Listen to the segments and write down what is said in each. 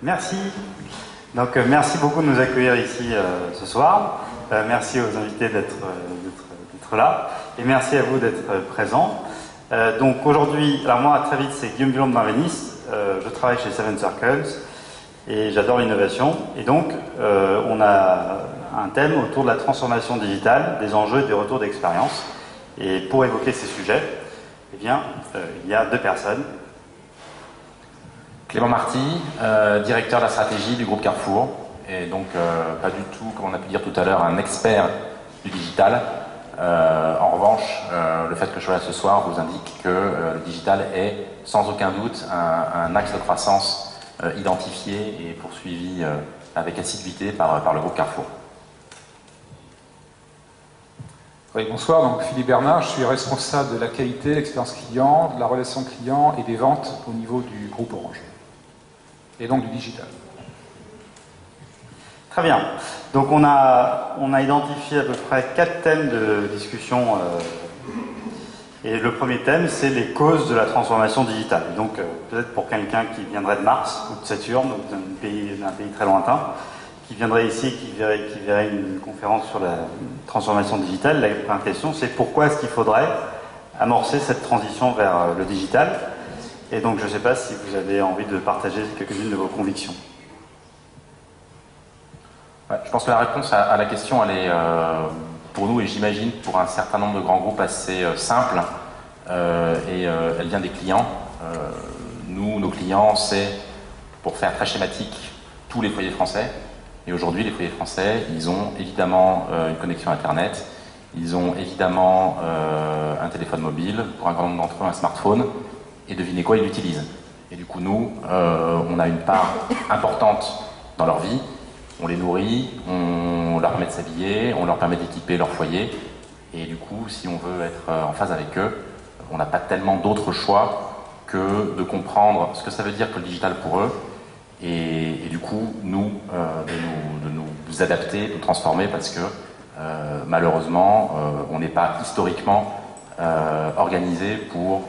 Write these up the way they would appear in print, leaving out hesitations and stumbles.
Merci. Donc, merci beaucoup de nous accueillir ici ce soir. Merci aux invités d'être là. Et merci à vous d'être présents. Donc, aujourd'hui, alors moi, très vite, c'est Guillaume Dulombe d'Invenis. Je travaille chez Seven Circles et j'adore l'innovation. Et donc, on a un thème autour de la transformation digitale, des enjeux et des retours d'expérience. Et pour évoquer ces sujets, eh bien, il y a deux personnes. Clément Marty, directeur de la stratégie du groupe Carrefour, et donc pas du tout, comme on a pu dire tout à l'heure, un expert du digital. En revanche, le fait que je sois là ce soir vous indique que le digital est sans aucun doute un axe de croissance identifié et poursuivi avec assiduité par le groupe Carrefour. Oui, bonsoir, donc Philippe Bernard, je suis responsable de la qualité, l'expérience client, de la relation client et des ventes au niveau du groupe Orange. Et donc du digital. Très bien. Donc on a identifié à peu près 4 thèmes de discussion. Et le premier thème, c'est les causes de la transformation digitale. Donc peut-être pour quelqu'un qui viendrait de Mars ou de Saturne, ou d'un pays très lointain, qui viendrait ici, qui verrait une conférence sur la transformation digitale, la première question, c'est pourquoi est-ce qu'il faudrait amorcer cette transition vers le digital? Et donc, je ne sais pas si vous avez envie de partager quelques-unes de vos convictions. Ouais, je pense que la réponse à la question, elle est pour nous, et j'imagine pour un certain nombre de grands groupes, assez simple. Elle vient des clients. Nous, nos clients, c'est, pour faire très schématique, tous les foyers français. Et aujourd'hui, les foyers français, ils ont évidemment une connexion Internet. Ils ont évidemment un téléphone mobile. Pour un grand nombre d'entre eux, un smartphone. Et devinez quoi, ils l'utilisent. Et du coup, nous, on a une part importante dans leur vie. On les nourrit, on leur permet de s'habiller, on leur permet d'équiper leur foyer. Et du coup, si on veut être en phase avec eux, on n'a pas tellement d'autres choix que de comprendre ce que ça veut dire que le digital pour eux. Et du coup, nous, de nous adapter, de nous transformer, parce que malheureusement, on n'est pas historiquement organisé pour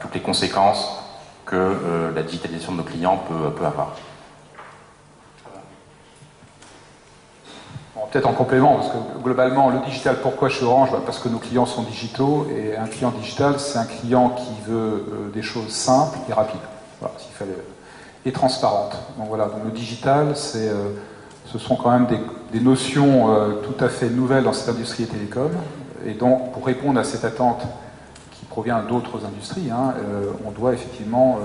toutes les conséquences que la digitalisation de nos clients peut avoir. Bon, peut-être en complément, parce que globalement, le digital, pourquoi chez Orange? Parce que nos clients sont digitaux, et un client digital, c'est un client qui veut des choses simples et rapides. Voilà, s'il fallait, et transparentes. Donc voilà, donc le digital, ce sont quand même des notions tout à fait nouvelles dans cette industrie des télécoms, et donc pour répondre à cette attente qui provient d'autres industries, on doit effectivement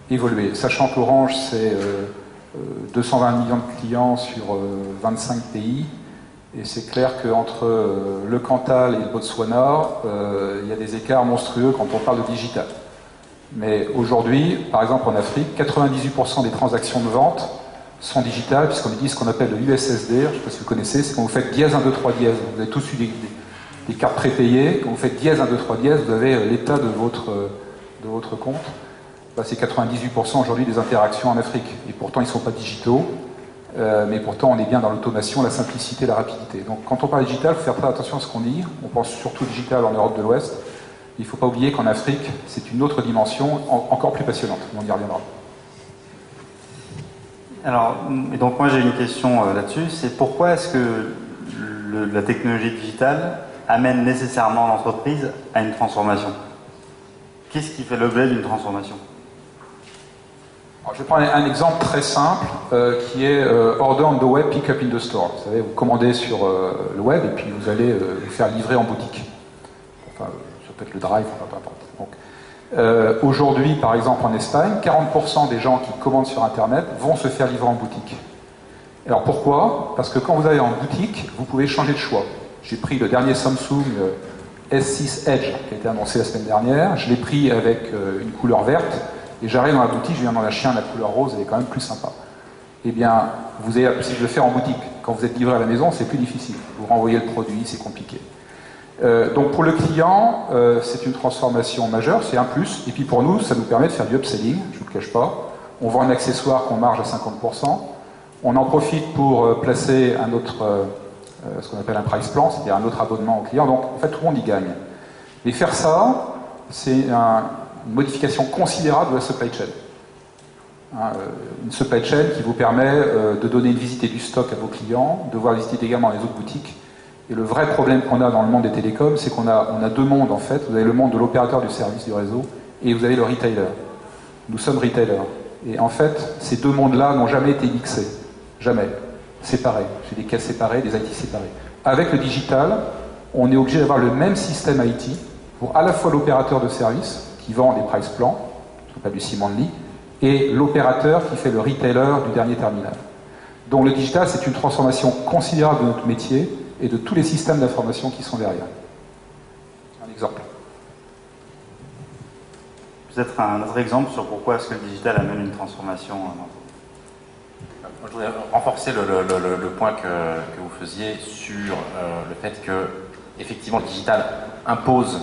évoluer. Sachant qu'Orange, c'est 220 millions de clients sur 25 pays, et c'est clair qu'entre le Cantal et le Botswana, il y a des écarts monstrueux quand on parle de digital. Mais aujourd'hui, par exemple en Afrique, 98% des transactions de vente sont digitales, puisqu'on utilise ce qu'on appelle le USSD, je ne sais pas si vous connaissez, c'est quand vous faites dièse 1, 2, 3 dièse. Vous avez tous eu des cartes prépayées, quand vous faites dièse 1, 2, 3 dièse, vous avez l'état de votre compte. Bah, c'est 98% aujourd'hui des interactions en Afrique. Et pourtant, ils ne sont pas digitaux, mais pourtant, on est bien dans l'automation, la simplicité, la rapidité. Donc, quand on parle digital, il faut faire très attention à ce qu'on dit. On pense surtout digital en Europe de l'Ouest. Il ne faut pas oublier qu'en Afrique, c'est une autre dimension encore plus passionnante. On y reviendra. Alors, et donc moi j'ai une question là-dessus, c'est pourquoi est-ce que la technologie digitale amène nécessairement l'entreprise à une transformation? Qu'est-ce qui fait l'objet d'une transformation? Alors, je vais prendre un exemple très simple qui est Order on the web, pick up in the store. Vous savez, vous commandez sur le web et puis vous allez vous faire livrer en boutique. Enfin, ça peut être le drive, peu importe. Donc, aujourd'hui, par exemple en Espagne, 40% des gens qui commandent sur Internet vont se faire livrer en boutique. Alors pourquoi? Parce que quand vous allez en boutique, vous pouvez changer de choix. J'ai pris le dernier Samsung S6 Edge qui a été annoncé la semaine dernière. Je l'ai pris avec une couleur verte et j'arrive dans la boutique, je viens dans la chienne, la couleur rose, elle est quand même plus sympa. Eh bien, vous avez la possibilité de le faire en boutique. Quand vous êtes livré à la maison, c'est plus difficile. Vous renvoyez le produit, c'est compliqué. Donc pour le client, c'est une transformation majeure, c'est un plus. Et puis pour nous, ça nous permet de faire du upselling, je ne vous le cache pas. On vend un accessoire qu'on marge à 50%. On en profite pour placer un autre, ce qu'on appelle un price plan, c'est-à-dire un autre abonnement au client. Donc en fait, tout le monde y gagne. Mais faire ça, c'est une modification considérable de la supply chain. Une supply chain qui vous permet de donner une visite du stock à vos clients, de voir visiter également les autres boutiques. Et le vrai problème qu'on a dans le monde des télécoms, c'est qu'on a deux mondes en fait. Vous avez le monde de l'opérateur du service du réseau et vous avez le retailer. Nous sommes retailers. Et en fait, ces deux mondes-là n'ont jamais été mixés. Jamais. Séparés. J'ai des caisses séparées, des IT séparés. Avec le digital, on est obligé d'avoir le même système IT pour à la fois l'opérateur de service qui vend des price plans, ce qu'on appelle du ciment de lit, et l'opérateur qui fait le retailer du dernier terminal. Donc le digital, c'est une transformation considérable de notre métier et de tous les systèmes d'information qui sont derrière. Un exemple. Peut-être un autre exemple sur pourquoi est-ce que le digital amène une transformation. Moi, je voudrais renforcer le point que vous faisiez sur le fait que, effectivement, le digital impose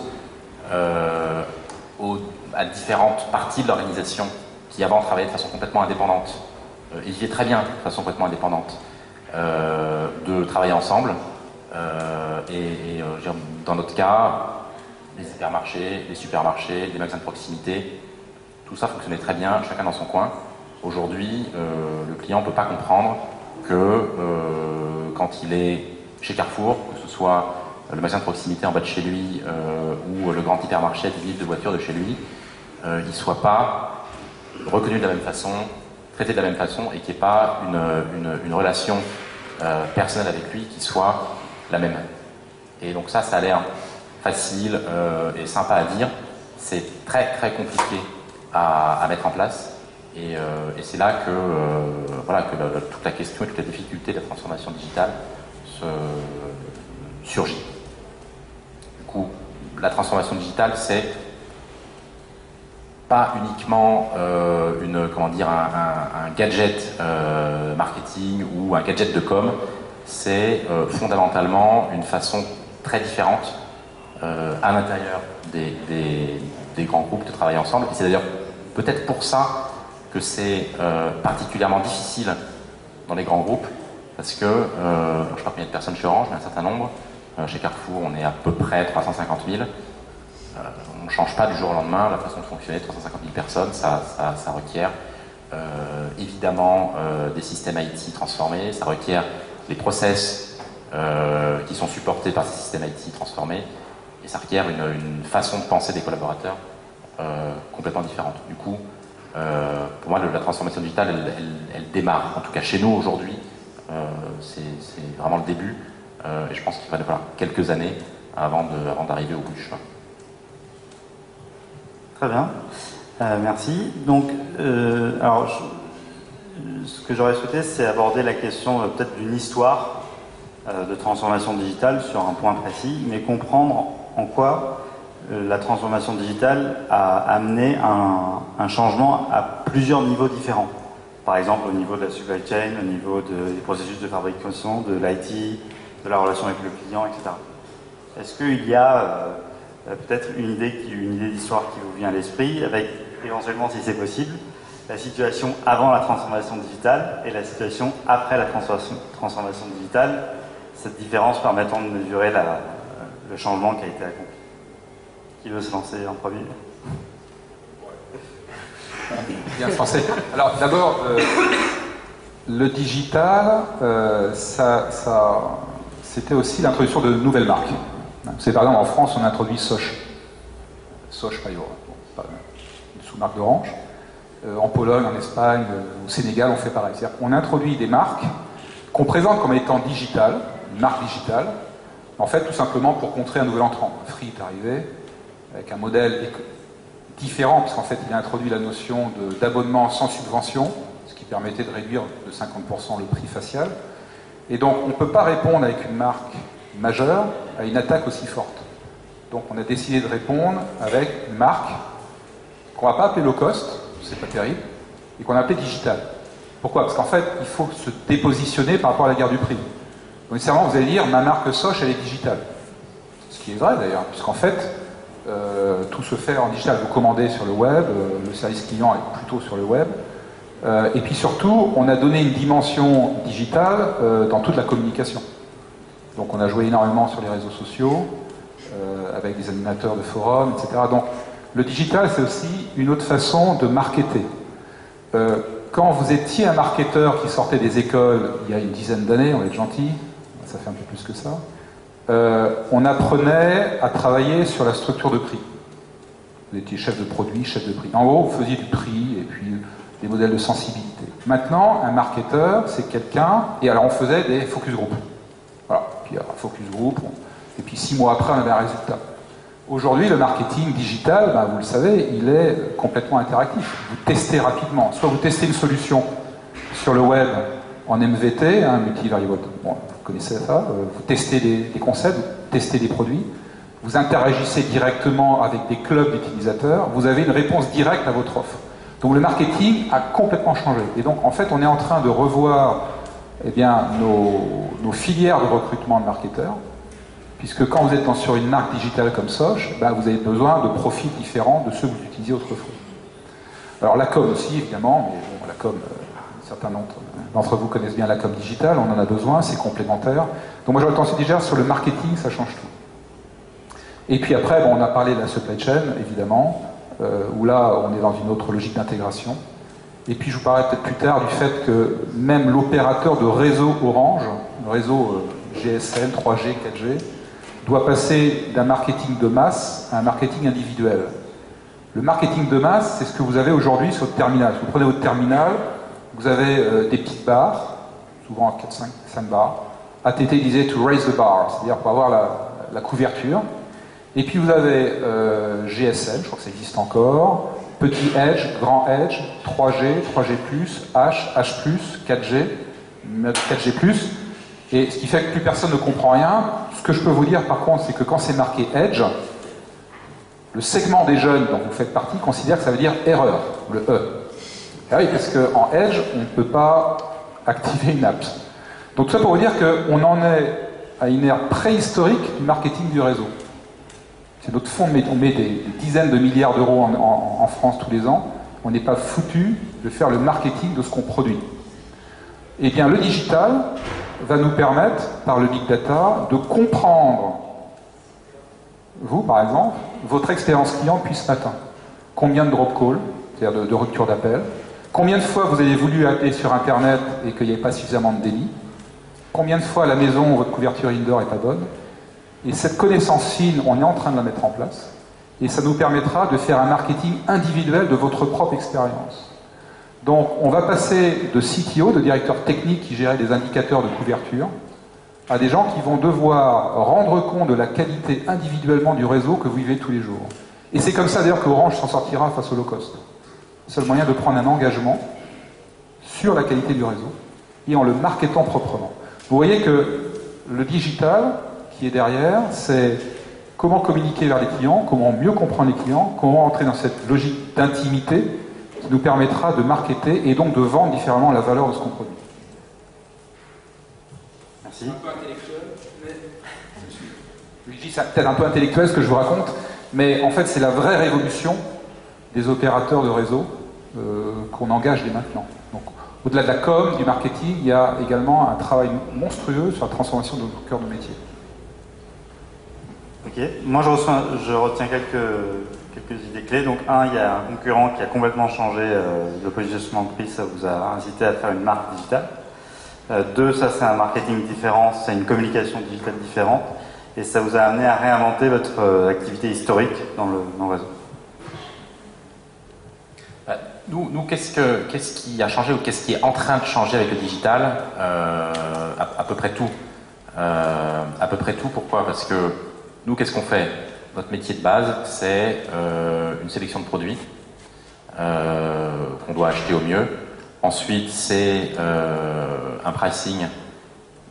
à différentes parties de l'organisation qui avant travaillaient de façon complètement indépendante, et vivaient très bien de façon complètement indépendante, de travailler ensemble. Dans notre cas, les hypermarchés, les supermarchés, les magasins de proximité, tout ça fonctionnait très bien, chacun dans son coin. Aujourd'hui, le client ne peut pas comprendre que quand il est chez Carrefour, que ce soit le magasin de proximité en bas de chez lui ou le grand hypermarché à 10 minutes de voiture de chez lui, il ne soit pas reconnu de la même façon, traité de la même façon et qu'il n'y ait pas une relation personnelle avec lui qui soit la même. Et donc ça a l'air facile et sympa à dire. C'est très très compliqué à mettre en place. Et c'est là que toute la question et toute la difficulté de la transformation digitale surgit. Du coup, la transformation digitale, c'est pas uniquement un gadget marketing ou un gadget de com, c'est fondamentalement une façon très différente à l'intérieur des grands groupes de travailler ensemble. Et c'est d'ailleurs peut-être pour ça que c'est particulièrement difficile dans les grands groupes, parce que, je ne sais pas combien de personnes chez Orange, mais un certain nombre. Chez Carrefour, on est à peu près 350 000. On ne change pas du jour au lendemain la façon de fonctionner, 350 000 personnes, ça requiert évidemment des systèmes IT transformés, ça requiert les process qui sont supportés par ces systèmes IT transformés, et ça requiert une façon de penser des collaborateurs complètement différente. Du coup, pour moi, la transformation digitale, elle démarre, en tout cas chez nous aujourd'hui, c'est vraiment le début, et je pense qu'il va y avoir quelques années avant d'arriver au bout du chemin. Très bien, merci. Donc, ce que j'aurais souhaité, c'est aborder la question peut-être d'une histoire de transformation digitale sur un point précis, mais comprendre en quoi la transformation digitale a amené un changement à plusieurs niveaux différents. Par exemple, au niveau de la supply chain, au niveau des processus de fabrication, de l'IT, de la relation avec le client, etc. Est-ce qu'il y a peut-être une idée d'histoire qui vous vient à l'esprit, avec éventuellement, si c'est possible, la situation avant la transformation digitale et la situation après la transformation digitale, cette différence permettant de mesurer le changement qui a été accompli. Qui veut se lancer en premier? Bien français. Alors d'abord, le digital, c'était aussi l'introduction de nouvelles marques. C'est par exemple en France, on a introduit Soch. Soch Payot, une sous-marque d'Orange. En Pologne, en Espagne, au Sénégal, on fait pareil. C'est-à-dire qu'on introduit des marques qu'on présente comme étant digitales, une marque digitale, en fait tout simplement pour contrer un nouvel entrant. Free est arrivé avec un modèle différent, parce qu'en fait il a introduit la notion d'abonnement sans subvention, ce qui permettait de réduire de 50% le prix facial. Et donc on ne peut pas répondre avec une marque majeure à une attaque aussi forte. Donc on a décidé de répondre avec une marque qu'on ne va pas appeler low cost, c'est pas terrible, et qu'on a appelé digital. Pourquoi? Parce qu'en fait, il faut se dépositionner par rapport à la guerre du prix. Donc nécessairement, vous allez dire, ma marque Soch, elle est digitale. Ce qui est vrai d'ailleurs, puisqu'en fait, tout se fait en digital. Vous commandez sur le web, le service client est plutôt sur le web. Et puis surtout, on a donné une dimension digitale dans toute la communication. Donc on a joué énormément sur les réseaux sociaux, avec des animateurs de forums, etc. Donc le digital, c'est aussi une autre façon de marketer. quand vous étiez un marketeur qui sortait des écoles il y a une dizaine d'années, on va être gentil, ça fait un peu plus que ça, on apprenait à travailler sur la structure de prix. Vous étiez chef de produit, chef de prix. En gros, vous faisiez du prix et puis des modèles de sensibilité. Maintenant, un marketeur, c'est quelqu'un, et alors on faisait des focus group. Voilà, puis alors, focus group, et puis 6 mois après, on avait un résultat. Aujourd'hui, le marketing digital, ben, vous le savez, il est complètement interactif. Vous testez rapidement. Soit vous testez une solution sur le web en MVT, multivariable. Bon, vous connaissez ça. Vous testez des concepts, vous testez des produits. Vous interagissez directement avec des clubs d'utilisateurs. Vous avez une réponse directe à votre offre. Donc le marketing a complètement changé. Et donc, en fait, on est en train de revoir nos filières de recrutement de marketeurs. Puisque quand vous êtes sur une marque digitale comme Soch, ben vous avez besoin de profils différents de ceux que vous utilisiez autrefois. Alors la com aussi, évidemment, mais bon, la com, certains d'entre vous connaissent bien la com digitale, on en a besoin, c'est complémentaire. Donc moi j'aurais tendance à dire sur le marketing, ça change tout. Et puis après, bon, on a parlé de la supply chain, évidemment, où là on est dans une autre logique d'intégration. Et puis je vous parlerai peut-être plus tard du fait que même l'opérateur de réseau Orange, le réseau GSM, 3G, 4G, doit passer d'un marketing de masse à un marketing individuel. Le marketing de masse, c'est ce que vous avez aujourd'hui sur le terminal. Si vous prenez votre terminal, vous avez des petites barres, souvent 4, 5 barres. ATT disait to raise the bar, c'est-à-dire pour avoir la couverture. Et puis vous avez GSM, je crois que ça existe encore, petit Edge, grand Edge, 3G, 3G+, H, H+, 4G, 4G+. Et ce qui fait que plus personne ne comprend rien. Ce que je peux vous dire par contre, c'est que quand c'est marqué Edge, le segment des jeunes dont vous faites partie considère que ça veut dire erreur, le E. Et oui, parce qu'en Edge, on ne peut pas activer une app. Donc tout ça pour vous dire qu'on en est à une ère préhistorique du marketing du réseau. C'est notre fonds, on met des dizaines de milliards d'euros en France tous les ans. On n'est pas foutu de faire le marketing de ce qu'on produit. Eh bien, le digital va nous permettre, par le big data, de comprendre, vous par exemple, votre expérience client depuis ce matin. Combien de drop calls, c'est-à-dire de rupture d'appel, combien de fois vous avez voulu aller sur Internet et qu'il n'y avait pas suffisamment de débit, combien de fois à la maison votre couverture indoor n'est pas bonne, et cette connaissance fine, on est en train de la mettre en place, et ça nous permettra de faire un marketing individuel de votre propre expérience. Donc, on va passer de CTO, de directeurs techniques qui géraient des indicateurs de couverture, à des gens qui vont devoir rendre compte de la qualité individuellement du réseau que vous vivez tous les jours. Et c'est comme ça d'ailleurs que Orange s'en sortira face au low cost. C'est le seul moyen de prendre un engagement sur la qualité du réseau et en le marketant proprement. Vous voyez que le digital qui est derrière, c'est comment communiquer vers les clients, comment mieux comprendre les clients, comment entrer dans cette logique d'intimité qui nous permettra de marketer et donc de vendre différemment la valeur de ce qu'on produit. Merci. Un peu intellectuel, mais... Je dis c'est peut-être un peu intellectuel ce que je vous raconte, mais en fait c'est la vraie révolution des opérateurs de réseau qu'on engage dès maintenant. Donc au-delà de la com, du marketing, il y a également un travail monstrueux sur la transformation de notre cœur de métier. Ok, moi je retiens quelques idées clés. Donc un, il y a un concurrent qui a complètement changé le positionnement de prix, ça vous a incité à faire une marque digitale. Deux, ça c'est un marketing différent, c'est une communication digitale différente, et ça vous a amené à réinventer votre activité historique dans le réseau. Nous qu'est-ce qui a changé ou qu'est-ce qui est en train de changer avec le digital? À peu près tout. À peu près tout, pourquoi? Parce que nous, qu'est-ce qu'on fait? Notre métier de base, c'est une sélection de produits qu'on doit acheter au mieux. Ensuite, c'est un pricing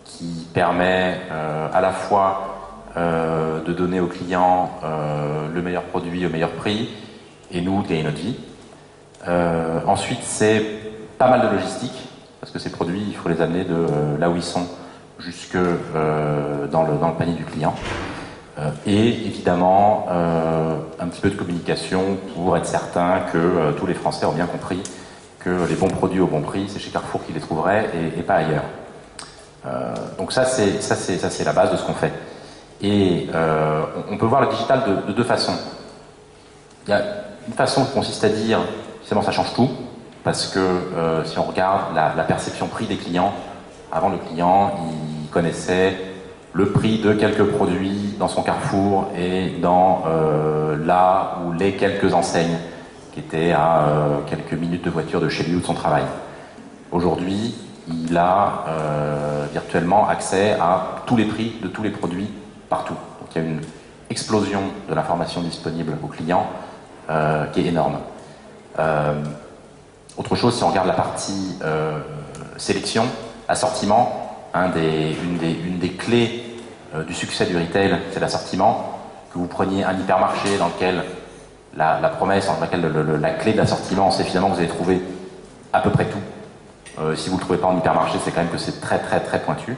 qui permet à la fois de donner aux clients le meilleur produit au meilleur prix et nous, de gagner notre vie. Ensuite, c'est pas mal de logistique, parce que ces produits, il faut les amener de là où ils sont jusque dans le panier du client. Et évidemment, un petit peu de communication pour être certain que tous les Français ont bien compris que les bons produits au bon prix, c'est chez Carrefour qu'ils les trouveraient et pas ailleurs. Donc ça c'est la base de ce qu'on fait. Et on peut voir le digital de deux façons. Il y a une façon qui consiste à dire, finalement ça change tout, parce que si on regarde la perception prix des clients, avant le client, il connaissait le prix de quelques produits dans son carrefour et dans là ou les quelques enseignes qui étaient à quelques minutes de voiture de chez lui ou de son travail. Aujourd'hui, il a virtuellement accès à tous les prix de tous les produits partout. Donc il y a une explosion de l'information disponible aux clients qui est énorme. Autre chose, si on regarde la partie sélection, assortiment, une des clés du succès du retail, c'est l'assortiment. Que vous preniez un hypermarché dans lequel la promesse, dans laquelle la clé de l'assortiment, c'est finalement que vous allez trouver à peu près tout. Si vous ne le trouvez pas en hypermarché, c'est quand même que c'est très très très pointu.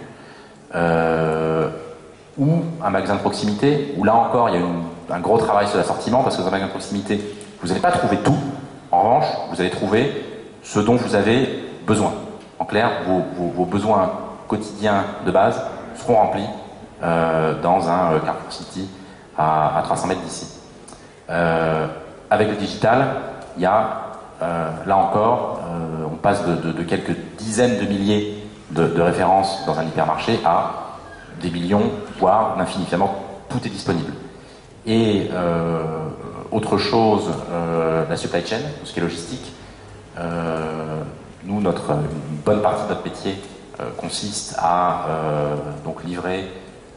Ou un magasin de proximité, où là encore il y a un gros travail sur l'assortiment, parce que dans un magasin de proximité, vous n'allez pas trouver tout. En revanche, vous allez trouver ce dont vous avez besoin. En clair, vos besoins quotidiens de base seront remplis dans un Carrefour City à 300 mètres d'ici. Avec le digital, il y a, là encore, on passe de quelques dizaines de milliers de références dans un hypermarché à des millions, voire l'infini. Finalement, tout est disponible. Et autre chose, la supply chain, tout ce qui est logistique. Nous, une bonne partie de notre métier consiste à donc livrer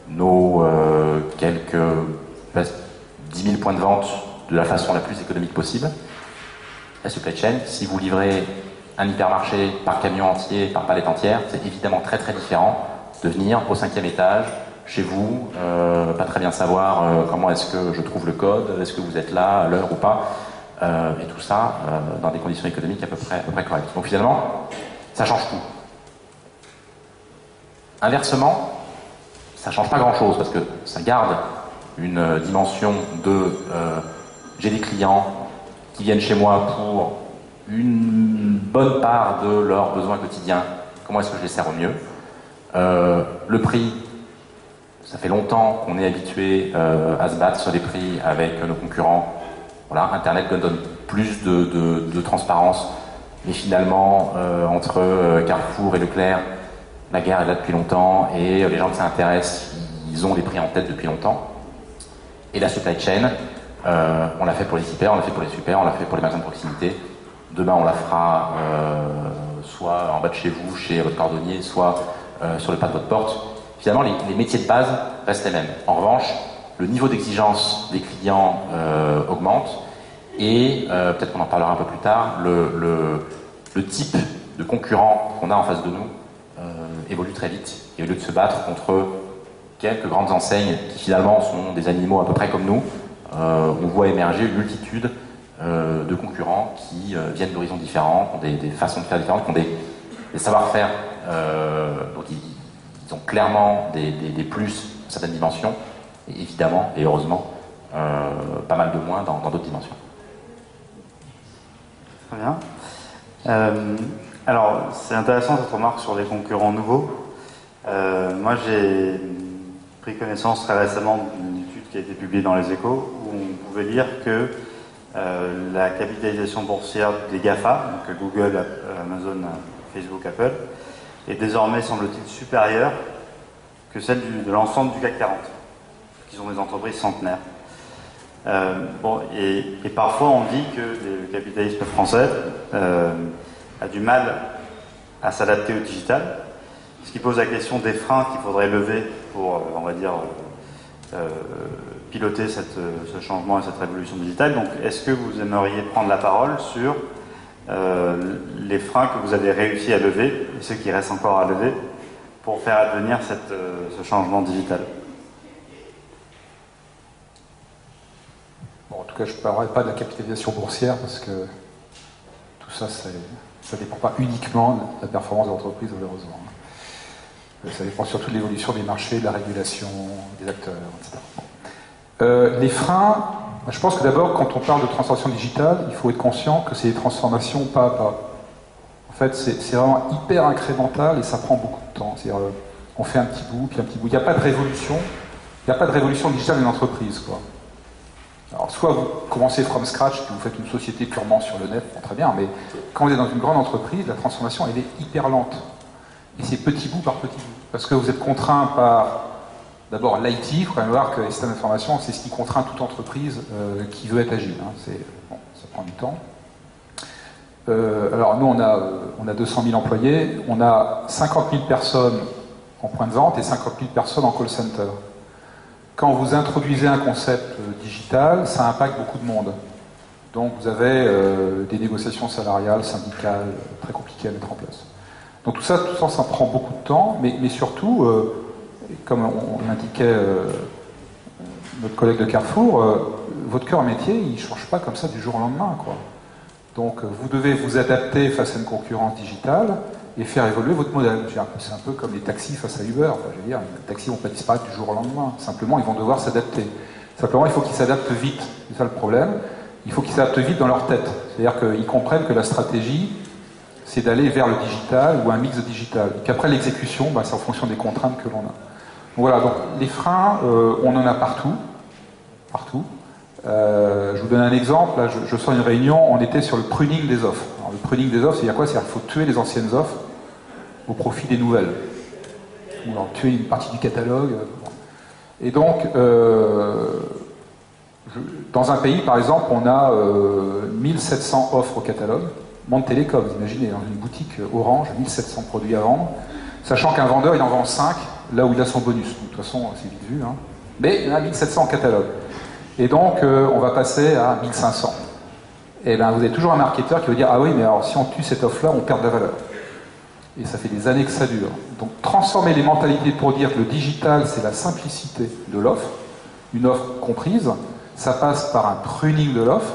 nos quelques 10 000 points de vente de la façon la plus économique possible. La supply chain, si vous livrez un hypermarché par camion entier, par palette entière, c'est évidemment très très différent de venir au 5e étage, chez vous, pas très bien savoir comment est-ce que je trouve le code, est-ce que vous êtes là à l'heure ou pas, et tout ça dans des conditions économiques à peu près correctes. Donc finalement, ça change tout. Inversement, ça change pas grand-chose parce que ça garde une dimension de j'ai des clients qui viennent chez moi pour une bonne part de leurs besoins quotidiens. Comment est-ce que je les sers au mieux? Le prix, ça fait longtemps qu'on est habitué à se battre sur les prix avec nos concurrents. Voilà, Internet donne plus de transparence, mais finalement, entre Carrefour et Leclerc, la guerre est là depuis longtemps et les gens qui s'intéressent, ils ont les prix en tête depuis longtemps. Et la supply chain, on l'a fait pour les hyper, on l'a fait pour les super, on l'a fait pour les magasins de proximité. Demain, on la fera soit en bas de chez vous, chez votre cordonnier, soit sur le pas de votre porte. Finalement, les métiers de base restent les mêmes. En revanche, le niveau d'exigence des clients augmente et peut-être qu'on en parlera un peu plus tard, le type de concurrent qu'on a en face de nous évolue très vite. Et au lieu de se battre contre quelques grandes enseignes qui finalement sont des animaux à peu près comme nous, on voit émerger une multitude de concurrents qui viennent d'horizons différents, qui ont des façons de faire différentes, qui ont des savoir-faire. Donc ils ont clairement des plus dans certaines dimensions, et évidemment, et heureusement, pas mal de moins dans d'autres dimensions. Très bien. Alors, c'est intéressant cette remarque sur les concurrents nouveaux. Moi, j'ai pris connaissance très récemment d'une étude qui a été publiée dans les Échos, où on pouvait lire que la capitalisation boursière des GAFA, donc Google, Amazon, Facebook, Apple, est désormais, semble-t-il, supérieure que celle de l'ensemble du CAC 40, qui sont des entreprises centenaires. Et parfois on dit que le capitalisme français a du mal à s'adapter au digital, ce qui pose la question des freins qu'il faudrait lever pour, on va dire, piloter ce changement et cette révolution digitale. Donc, est-ce que vous aimeriez prendre la parole sur les freins que vous avez réussi à lever et ceux qui restent encore à lever pour faire advenir ce changement digital? Bon, en tout cas, je ne parlerai pas de la capitalisation boursière parce que tout ça, ça ne dépend pas uniquement de la performance de l'entreprise, malheureusement. Ça dépend surtout de l'évolution des marchés, de la régulation, des acteurs, etc. Les freins, je pense que d'abord, quand on parle de transformation digitale, il faut être conscient que c'est des transformations pas à pas. En fait, c'est vraiment hyper incrémental et ça prend beaucoup de temps. C'est-à-dire, on fait un petit bout, puis un petit bout. Il n'y a pas de révolution. Il n'y a pas de révolution digitale d'une entreprise, quoi. Alors, soit vous commencez from scratch, puis vous faites une société purement sur le net, bon, très bien, mais quand vous êtes dans une grande entreprise, la transformation, elle est hyper lente. Et c'est petit bout par petit bout. Parce que vous êtes contraint par, d'abord, l'IT. Il faut quand même voir que les systèmes d'information, c'est ce qui contraint toute entreprise qui veut être agile. Hein. Bon, ça prend du temps. Alors, nous, on a 200 000 employés. On a 50 000 personnes en point de vente et 50 000 personnes en call center. Quand vous introduisez un concept digital, ça impacte beaucoup de monde. Donc vous avez des négociations salariales, syndicales, très compliquées à mettre en place. Donc tout ça, ça prend beaucoup de temps, mais surtout, comme on l'indiquait notre collègue de Carrefour, votre cœur métier, il ne change pas comme ça du jour au lendemain, quoi. Donc vous devez vous adapter face à une concurrence digitale et faire évoluer votre modèle. C'est un peu comme les taxis face à Uber. Enfin, je veux dire, les taxis ne vont pas disparaître du jour au lendemain. Simplement, ils vont devoir s'adapter. Simplement, il faut qu'ils s'adaptent vite. C'est ça le problème. Il faut qu'ils s'adaptent vite dans leur tête. C'est-à-dire qu'ils comprennent que la stratégie, c'est d'aller vers le digital ou un mix de digital. Et qu'après l'exécution, c'est en fonction des contraintes que l'on a. Donc voilà, donc les freins, on en a partout. Partout. Je vous donne un exemple. Là, je sors d'une réunion, on était sur le pruning des offres. Alors, le pruning des offres, c'est-à-dire quoi? C'est-à-dire qu'il faut tuer les anciennes offres au profit des nouvelles. Ou alors tuer une partie du catalogue. Et donc, dans un pays, par exemple, on a 1700 offres au catalogue. Monde Télécom, vous imaginez, dans une boutique Orange, 1700 produits à vendre, sachant qu'un vendeur, il en vend 5, là où il a son bonus. Donc, de toute façon, c'est vite vu. Hein. Mais il y en a 1700 au catalogue. Et donc, on va passer à 1500. Et bien, vous avez toujours un marketeur qui va dire « Ah oui, mais alors si on tue cette offre-là, on perd de la valeur. » Et ça fait des années que ça dure. Donc, transformer les mentalités pour dire que le digital, c'est la simplicité de l'offre, une offre comprise, ça passe par un pruning de l'offre.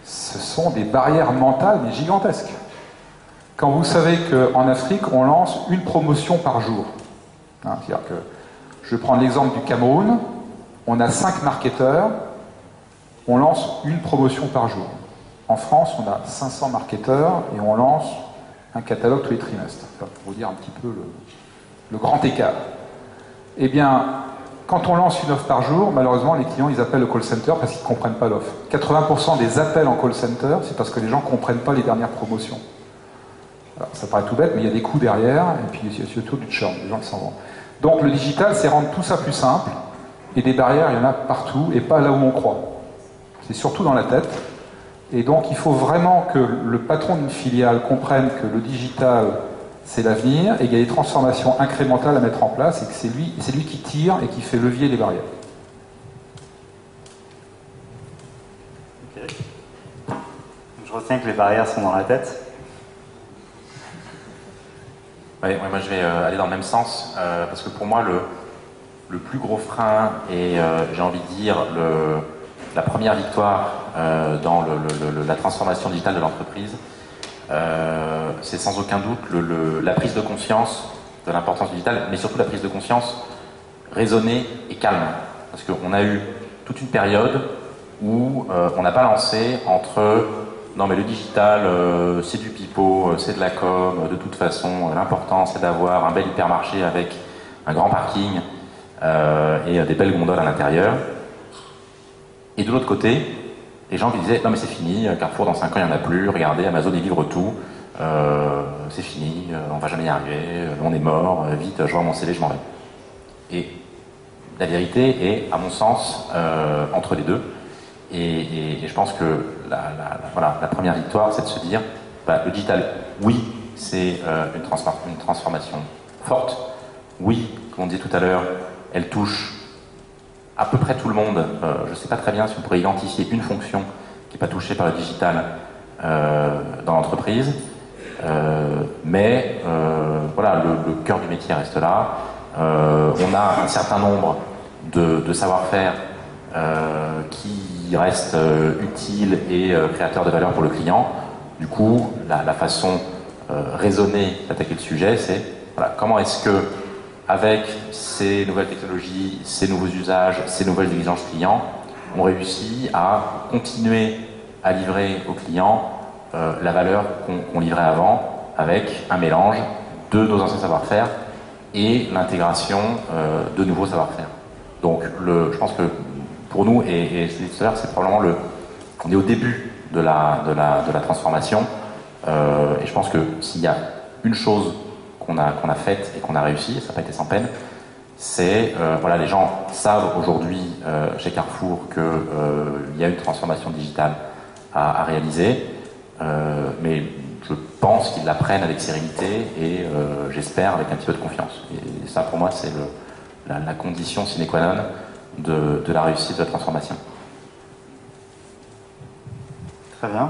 Ce sont des barrières mentales, mais gigantesques. Quand vous savez qu'en Afrique, on lance une promotion par jour. Hein, c'est-à-dire que, je vais prendre l'exemple du Cameroun, on a 5 marketeurs, on lance une promotion par jour. En France, on a 500 marketeurs et on lance un catalogue tous les trimestres. Pour vous dire un petit peu le grand écart. Eh bien, quand on lance une offre par jour, malheureusement, les clients, ils appellent le call center parce qu'ils ne comprennent pas l'offre. 80% des appels en call center, c'est parce que les gens ne comprennent pas les dernières promotions. Alors, ça paraît tout bête, mais il y a des coûts derrière, et puis il y a surtout du churn, des gens qui s'en vont. Donc le digital, c'est rendre tout ça plus simple, et des barrières, il y en a partout, et pas là où on croit. C'est surtout dans la tête. Et donc il faut vraiment que le patron d'une filiale comprenne que le digital, c'est l'avenir, et qu'il y a des transformations incrémentales à mettre en place, et que c'est lui qui tire et qui fait levier les barrières. Okay. Je retiens que les barrières sont dans la tête. Ouais, moi je vais aller dans le même sens, parce que pour moi le plus gros frein, et j'ai envie de dire la première victoire dans la transformation digitale de l'entreprise, c'est sans aucun doute la prise de conscience de l'importance du digital, mais surtout la prise de conscience raisonnée et calme. Parce qu'on a eu toute une période où on n'a pas lancé entre non mais le digital c'est du pipeau, c'est de la com, de toute façon l'important c'est d'avoir un bel hypermarché avec un grand parking et des belles gondoles à l'intérieur. Et de l'autre côté, les gens qui disaient non mais c'est fini, Carrefour dans 5 ans il n'y en a plus, regardez Amazon il livre tout, c'est fini, on va jamais y arriver, on est mort, vite je vends mon CV, je m'en vais. Et la vérité est, à mon sens, entre les deux. Et je pense que la première victoire, c'est de se dire, le digital, oui, c'est une transformation forte. Oui, comme on disait tout à l'heure, elle touche à peu près tout le monde. Je ne sais pas très bien si on pourrait identifier une fonction qui n'est pas touchée par le digital dans l'entreprise. Mais voilà, le cœur du métier reste là. On a un certain nombre de savoir-faire qui restent utiles et créateurs de valeur pour le client. Du coup, la façon raisonnée d'attaquer le sujet, c'est voilà, comment est-ce que, avec ces nouvelles technologies, ces nouveaux usages, ces nouvelles exigences clients, on réussit à continuer à livrer aux clients la valeur qu'on livrait avant, avec un mélange de nos anciens savoir-faire et l'intégration de nouveaux savoir-faire. Donc je pense que pour nous, et je l'ai dit tout à l'heure, c'est probablement on est au début de la transformation, et je pense que s'il y a une chose qu'on a faite et qu'on a réussi, et ça n'a pas été sans peine, c'est, voilà, les gens savent aujourd'hui chez Carrefour qu'il y a une transformation digitale à réaliser, mais je pense qu'ils la prennent avec sérénité et j'espère avec un petit peu de confiance. Et ça, pour moi, c'est la condition sine qua non de la réussite de la transformation. Très bien.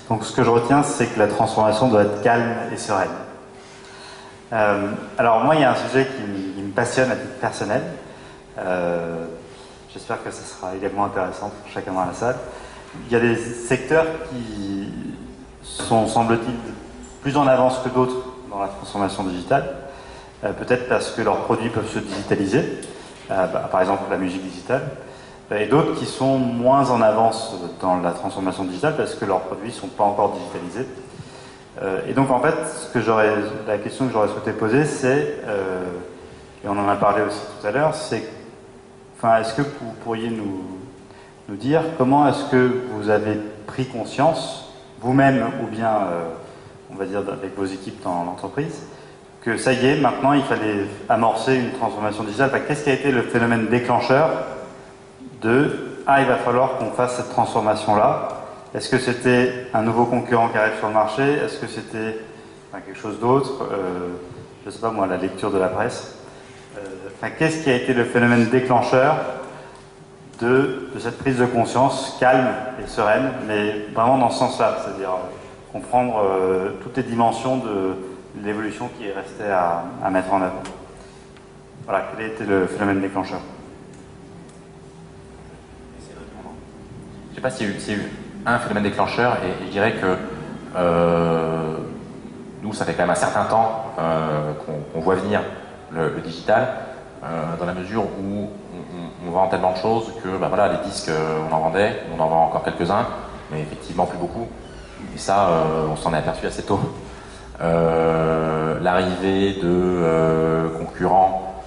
Donc ce que je retiens, c'est que la transformation doit être calme et sereine. Alors moi, il y a un sujet qui me passionne à titre personnel. J'espère que ce sera également intéressant pour chacun dans la salle. Il y a des secteurs qui sont, semble-t-il, plus en avance que d'autres dans la transformation digitale. Peut-être parce que leurs produits peuvent se digitaliser, par exemple la musique digitale, et d'autres qui sont moins en avance dans la transformation digitale parce que leurs produits ne sont pas encore digitalisés. Et donc en fait, la question que j'aurais souhaité poser, c'est, et on en a parlé aussi tout à l'heure, c'est, est-ce que vous pourriez nous dire comment est-ce que vous avez pris conscience, vous-même ou bien, on va dire avec vos équipes dans l'entreprise, que ça y est, maintenant il fallait amorcer une transformation digitale. Qu'est-ce qui a été le phénomène déclencheur de « Ah, il va falloir qu'on fasse cette transformation-là » Est-ce que c'était un nouveau concurrent qui arrive sur le marché? Est-ce que c'était quelque chose d'autre? Je ne sais pas moi, la lecture de la presse. Qu'est-ce qui a été le phénomène déclencheur de cette prise de conscience calme et sereine, mais vraiment dans ce sens-là, c'est-à-dire comprendre toutes les dimensions de l'évolution qui restait à mettre en œuvre. Voilà, quel a été le phénomène déclencheur? Je ne sais pas s'il y a eu un phénomène déclencheur, et je dirais que nous, ça fait quand même un certain temps qu'on voit venir le digital, dans la mesure où on vend tellement de choses que voilà, les disques, on en vendait, on en vend encore quelques-uns, mais effectivement plus beaucoup. Et ça, on s'en est aperçu assez tôt. L'arrivée de concurrents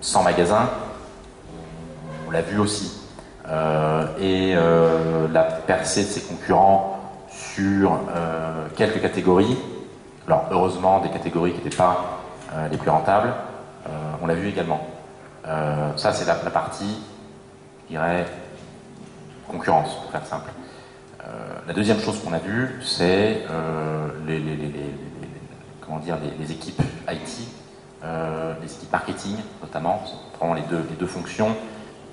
sans magasin, on l'a vu aussi. Et la percée de ces concurrents sur quelques catégories, alors heureusement des catégories qui n'étaient pas les plus rentables, on l'a vu également. Ça c'est la partie, je dirais, concurrence, pour faire simple. La deuxième chose qu'on a vue, c'est les équipes IT, les équipes marketing notamment, c'est vraiment les deux fonctions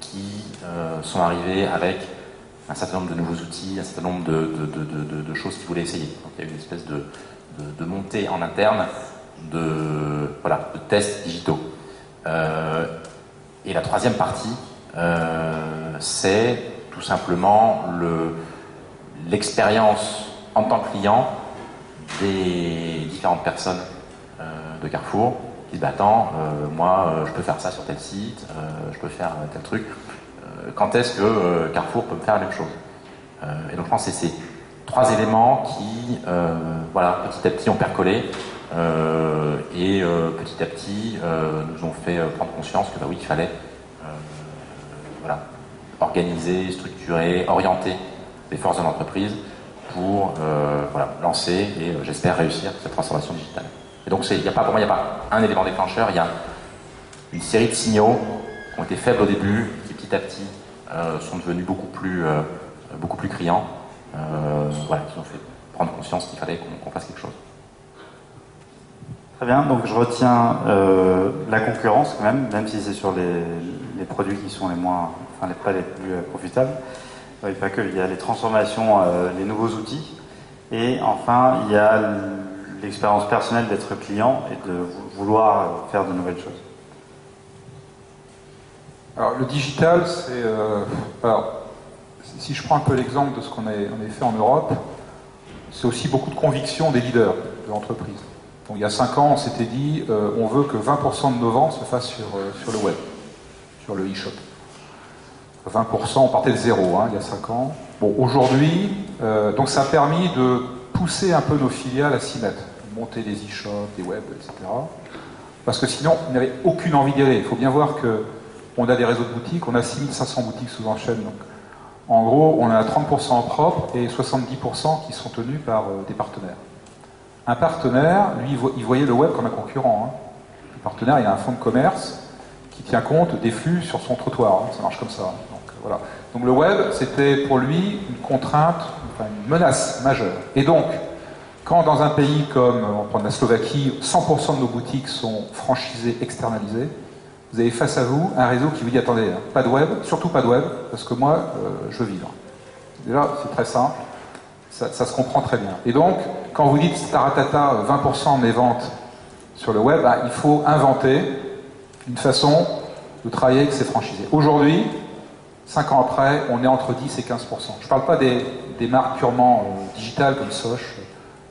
qui sont arrivés avec un certain nombre de nouveaux outils, un certain nombre de choses qu'ils voulaient essayer. Donc il y a eu une espèce de montée en interne de tests digitaux. Et la troisième partie, c'est tout simplement l'expérience en tant que client des différentes personnes de Carrefour qui disent attends, moi je peux faire ça sur tel site, je peux faire tel truc. Quand est-ce que Carrefour peut me faire la même chose? Et donc je pense que c'est ces trois éléments qui, petit à petit ont percolé et petit à petit nous ont fait prendre conscience que oui, il fallait organiser, structurer, orienter les forces de l'entreprise pour lancer et j'espère réussir cette transformation digitale. Et donc pour moi, il n'y a pas un élément déclencheur, il y a une série de signaux qui ont été faibles au début, qui petit à petit sont devenus beaucoup plus criants, qui ont fait prendre conscience qu'il fallait qu'on fasse quelque chose. Très bien, donc je retiens la concurrence quand même si c'est sur les produits qui sont pas les plus profitables. Pas que, il y a les transformations, les nouveaux outils, et enfin il y a l'expérience personnelle d'être client et de vouloir faire de nouvelles choses. Alors le digital, c'est... si je prends un peu l'exemple de ce qu'on a fait en Europe, c'est aussi beaucoup de conviction des leaders de l'entreprise. Donc il y a 5 ans, on s'était dit, on veut que 20% de nos ventes se fassent sur le web, sur le e-shop. 20%, on partait de zéro, il y a 5 ans. Bon, aujourd'hui, donc ça a permis de pousser un peu nos filiales à s'y mettre, monter des e-shops, des web, etc. Parce que sinon, ils n'avaient aucune envie d'y aller. Il faut bien voir que On a des réseaux de boutiques, on a 6500 boutiques sous enchaîne. Donc, en gros, on a 30% en propre et 70% qui sont tenus par des partenaires. Un partenaire, lui, il voyait le web comme un concurrent. Hein. Le partenaire, il a un fonds de commerce qui tient compte des flux sur son trottoir. Hein. Ça marche comme ça. Donc, voilà. Donc le web, c'était pour lui une contrainte, enfin, une menace majeure. Et donc, quand dans un pays comme, on va prendre la Slovaquie, 100% de nos boutiques sont franchisées, externalisées, vous avez face à vous un réseau qui vous dit, attendez, pas de web, surtout pas de web, parce que moi, je veux vivre. Déjà, c'est très simple, ça se comprend très bien. Et donc, quand vous dites, taratata, 20% de mes ventes sur le web, il faut inventer une façon de travailler avec ces franchisés. Aujourd'hui, 5 ans après, on est entre 10 et 15%. Je ne parle pas des marques purement digitales comme Soch,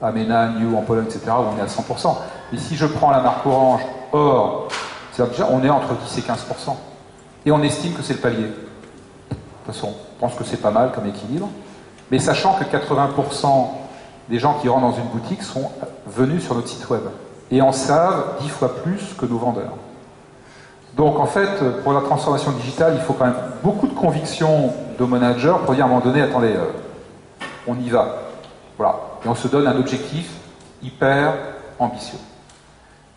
Amena, New en Pologne, etc., où on est à 100%. Mais si je prends la marque Orange, Or, déjà, on est entre 10 et 15%. Et on estime que c'est le palier. De toute façon, je pense que c'est pas mal comme équilibre. Mais sachant que 80% des gens qui rentrent dans une boutique sont venus sur notre site web. Et en savent 10 fois plus que nos vendeurs. Donc en fait, pour la transformation digitale, il faut quand même beaucoup de conviction de manager pour dire à un moment donné, attendez, on y va. Voilà. Et on se donne un objectif hyper ambitieux.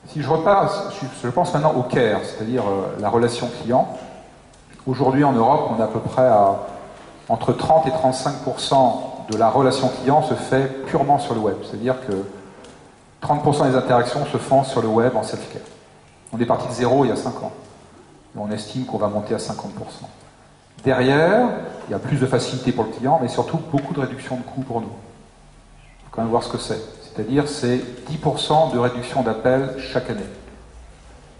Si je repasse, je pense maintenant au care, c'est-à-dire la relation client. Aujourd'hui en Europe, on est à peu près à entre 30 et 35% de la relation client se fait purement sur le web. C'est-à-dire que 30% des interactions se font sur le web en self-care. On est parti de zéro il y a 5 ans. Et on estime qu'on va monter à 50%. Derrière, il y a plus de facilité pour le client, mais surtout beaucoup de réduction de coûts pour nous. Il faut quand même voir ce que c'est. C'est-à-dire, c'est 10% de réduction d'appels chaque année.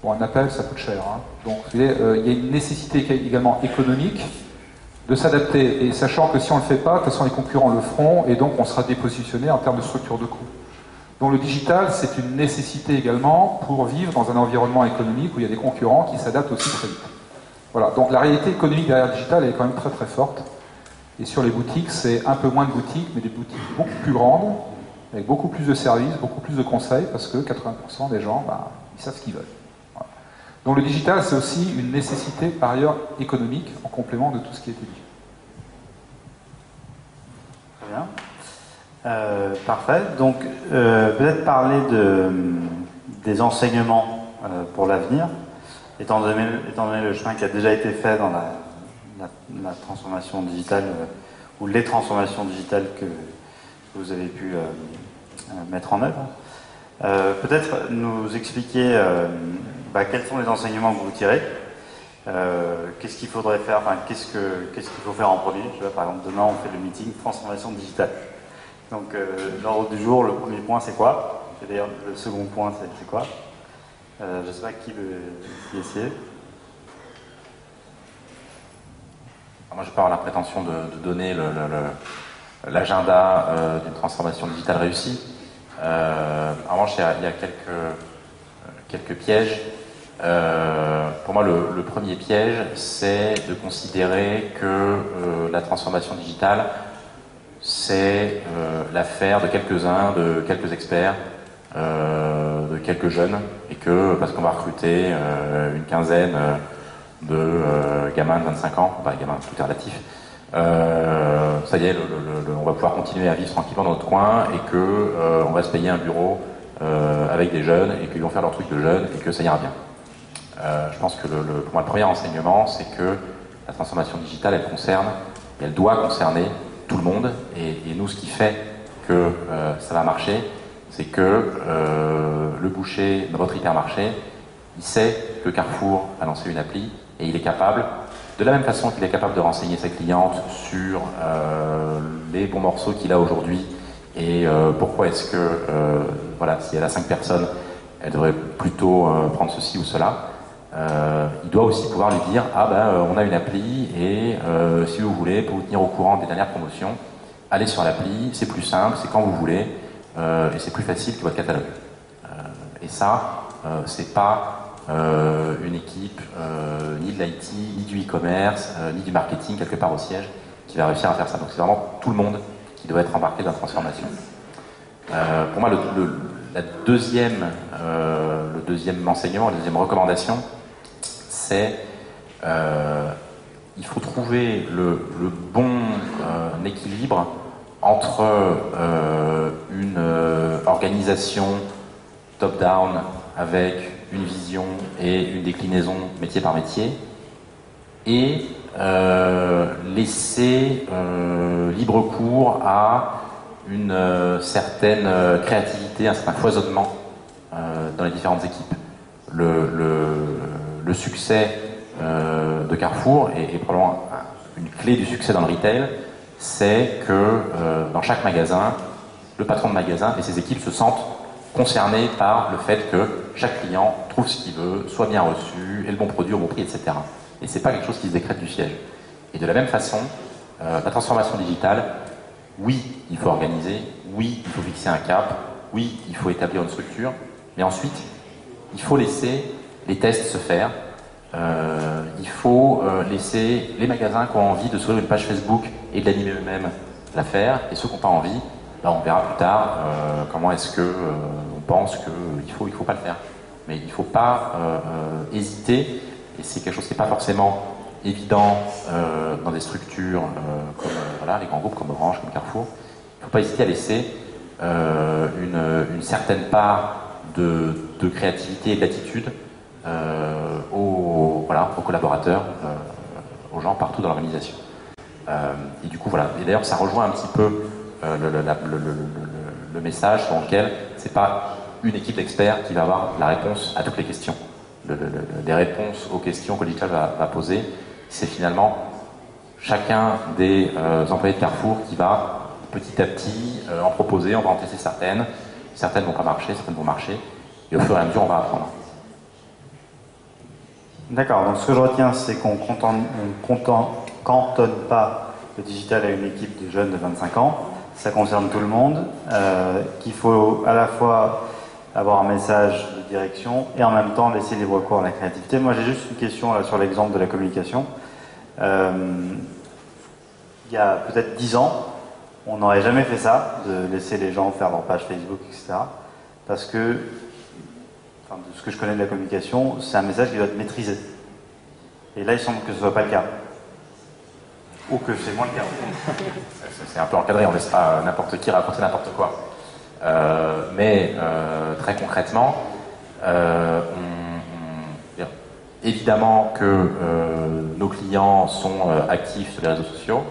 Bon, un appel, ça coûte cher. Hein. Donc, il y a une nécessité également économique de s'adapter. Et sachant que si on ne le fait pas, de toute façon, les concurrents le feront, et donc on sera dépositionné en termes de structure de coûts. Donc le digital, c'est une nécessité également pour vivre dans un environnement économique où il y a des concurrents qui s'adaptent aussi très vite. Voilà, donc la réalité économique derrière le digital elle est quand même très très forte. Et sur les boutiques, c'est un peu moins de boutiques, mais des boutiques beaucoup plus grandes, avec beaucoup plus de services, beaucoup plus de conseils, parce que 80% des gens, ils savent ce qu'ils veulent. Voilà. Donc le digital, c'est aussi une nécessité par ailleurs économique, en complément de tout ce qui a été dit. Très bien. Parfait. Donc, peut-être parler des enseignements pour l'avenir, étant donné le chemin qui a déjà été fait dans la transformation digitale, ou les transformations digitales que vous avez pu mettre en œuvre. Peut-être nous expliquer quels sont les enseignements que vous tirez, qu'est-ce qu'il faudrait faire, qu'est-ce qu'il faut faire en premier. Je vois, par exemple, demain, on fait le meeting transformation digitale. Donc, l'ordre du jour, le premier point, c'est quoi? Et d'ailleurs, le second point, c'est quoi? Je ne sais pas qui veut essayer. Moi, je pars à la prétention de donner l'agenda d'une transformation digitale réussie. En revanche, il y a quelques pièges. Pour moi, le premier piège, c'est de considérer que la transformation digitale, c'est l'affaire de quelques-uns, de quelques experts, de quelques jeunes, et que parce qu'on va recruter une quinzaine de gamins de 25 ans, gamins, tout est relatif, ça y est, on va pouvoir continuer à vivre tranquillement dans notre coin, et que on va se payer un bureau avec des jeunes, et qu'ils vont faire leur truc de jeunes, et que ça ira bien. Je pense que pour moi, le premier enseignement, c'est que la transformation digitale, elle concerne, et elle doit concerner tout le monde, et nous, ce qui fait que ça va marcher, c'est que le boucher de votre hypermarché, il sait que Carrefour a lancé une appli, et il est capable, de la même façon qu'il est capable de renseigner ses clientes sur les bons morceaux qu'il a aujourd'hui, et pourquoi est-ce que, si elle a 5 personnes, elle devrait plutôt prendre ceci ou cela. Il doit aussi pouvoir lui dire on a une appli, et si vous voulez, pour vous tenir au courant des dernières promotions, allez sur l'appli, c'est plus simple, c'est quand vous voulez, et c'est plus facile que votre catalogue. Et ça, c'est pas une équipe ni de l'IT, ni du e-commerce, ni du marketing quelque part au siège qui va réussir à faire ça. Donc c'est vraiment tout le monde qui doit être embarqué dans la transformation. Pour moi, le deuxième enseignement, la deuxième recommandation, c'est Il faut trouver le bon équilibre entre une organisation top-down avec une vision et une déclinaison métier par métier et laisser libre cours à une certaine créativité, un certain foisonnement dans les différentes équipes. Le succès de Carrefour est probablement une clé du succès dans le retail, c'est que dans chaque magasin, le patron de magasin et ses équipes se sentent concernés par le fait que chaque client trouve ce qu'il veut, soit bien reçu, ait le bon produit au bon prix, etc. Et c'est pas quelque chose qui se décrète du siège. Et de la même façon, la transformation digitale, oui, il faut organiser, oui, il faut fixer un cap, oui, il faut établir une structure, mais ensuite, il faut laisser les tests se faire. Il faut laisser les magasins qui ont envie de s'ouvrir une page Facebook et de l'animer eux-mêmes la faire, et ceux qui n'ont pas envie, ben on verra plus tard comment est-ce que on pense qu'il faut pas le faire. Mais il ne faut pas hésiter, et c'est quelque chose qui n'est pas forcément évident dans des structures comme voilà, les grands groupes comme Orange, comme Carrefour. Il ne faut pas hésiter à laisser une certaine part de créativité et d'attitude aux collaborateurs, aux gens partout dans l'organisation. Et du coup, voilà. Et d'ailleurs, ça rejoint un petit peu le message selon lequel c'est pas une équipe d'experts qui va avoir la réponse à toutes les questions. Les réponses aux questions que le digital va poser, c'est finalement chacun des employés de Carrefour qui va petit à petit en proposer, on va en tester certaines vont pas marcher, certaines vont marcher, et au fur et à mesure on va apprendre. D'accord, donc ce que je retiens, c'est qu'on cantonne pas le digital à une équipe de jeunes de 25 ans, ça concerne tout le monde, qu'il faut à la fois avoir un message de direction et en même temps laisser libre cours à la créativité. Moi j'ai juste une question là, sur l'exemple de la communication. Il y a peut-être 10 ans, on n'aurait jamais fait ça, de laisser les gens faire leur page Facebook, etc. Parce que, enfin, de ce que je connais de la communication, c'est un message qui doit être maîtrisé. Et là, il semble que ce ne soit pas le cas. Ou que c'est moins le cas. C'est un peu encadré, on ne laisse pas n'importe qui raconter n'importe quoi. Mais très concrètement, évidemment que nos clients sont actifs sur les réseaux sociaux.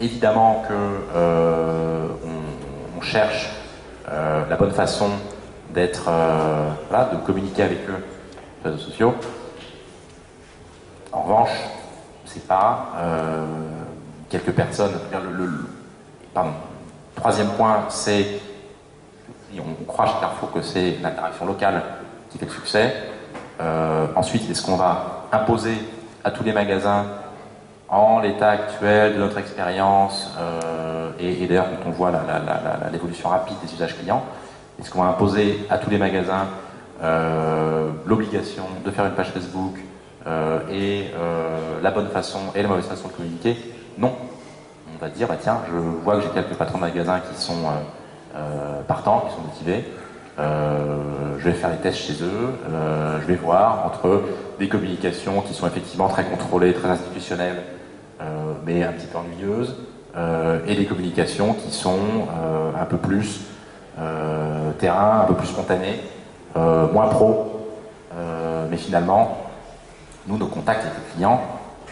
Évidemment que on cherche la bonne façon d'être, de communiquer avec eux sur les réseaux sociaux. En revanche, c'est pas quelques personnes. Troisième point, c'est on croit chez Carrefour que c'est l'interaction locale qui fait le succès. Ensuite, est-ce qu'on va imposer à tous les magasins en l'état actuel de notre expérience et d'ailleurs quand on voit l'évolution rapide des usages clients, est-ce qu'on va imposer à tous les magasins l'obligation de faire une page Facebook et la bonne façon et la mauvaise façon de communiquer? Non. On va dire, bah tiens, je vois que j'ai quelques patrons de magasins qui sont partants, qui sont motivés. Je vais faire les tests chez eux, je vais voir entre des communications qui sont effectivement très contrôlées, très institutionnelles, mais un petit peu ennuyeuses, et des communications qui sont un peu plus terrain, un peu plus spontanées, moins pro, mais finalement, nous, nos contacts avec les clients,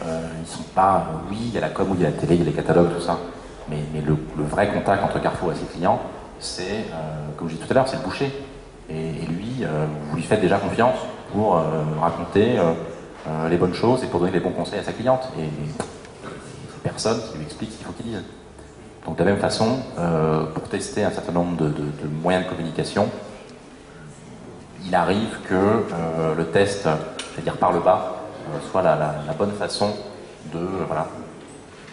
ils sont pas, oui, il y a la com, oui, il y a la télé, il y a les catalogues, tout ça, mais le vrai contact entre Carrefour et ses clients, c'est, comme je disais tout à l'heure, c'est le boucher. Et lui, vous lui faites déjà confiance pour raconter les bonnes choses et pour donner les bons conseils à sa cliente. Et c'est personne qui lui explique ce qu'il faut qu'il dise. Donc de la même façon, pour tester un certain nombre de moyens de communication, il arrive que le test, c'est-à-dire par le bas, soit la bonne façon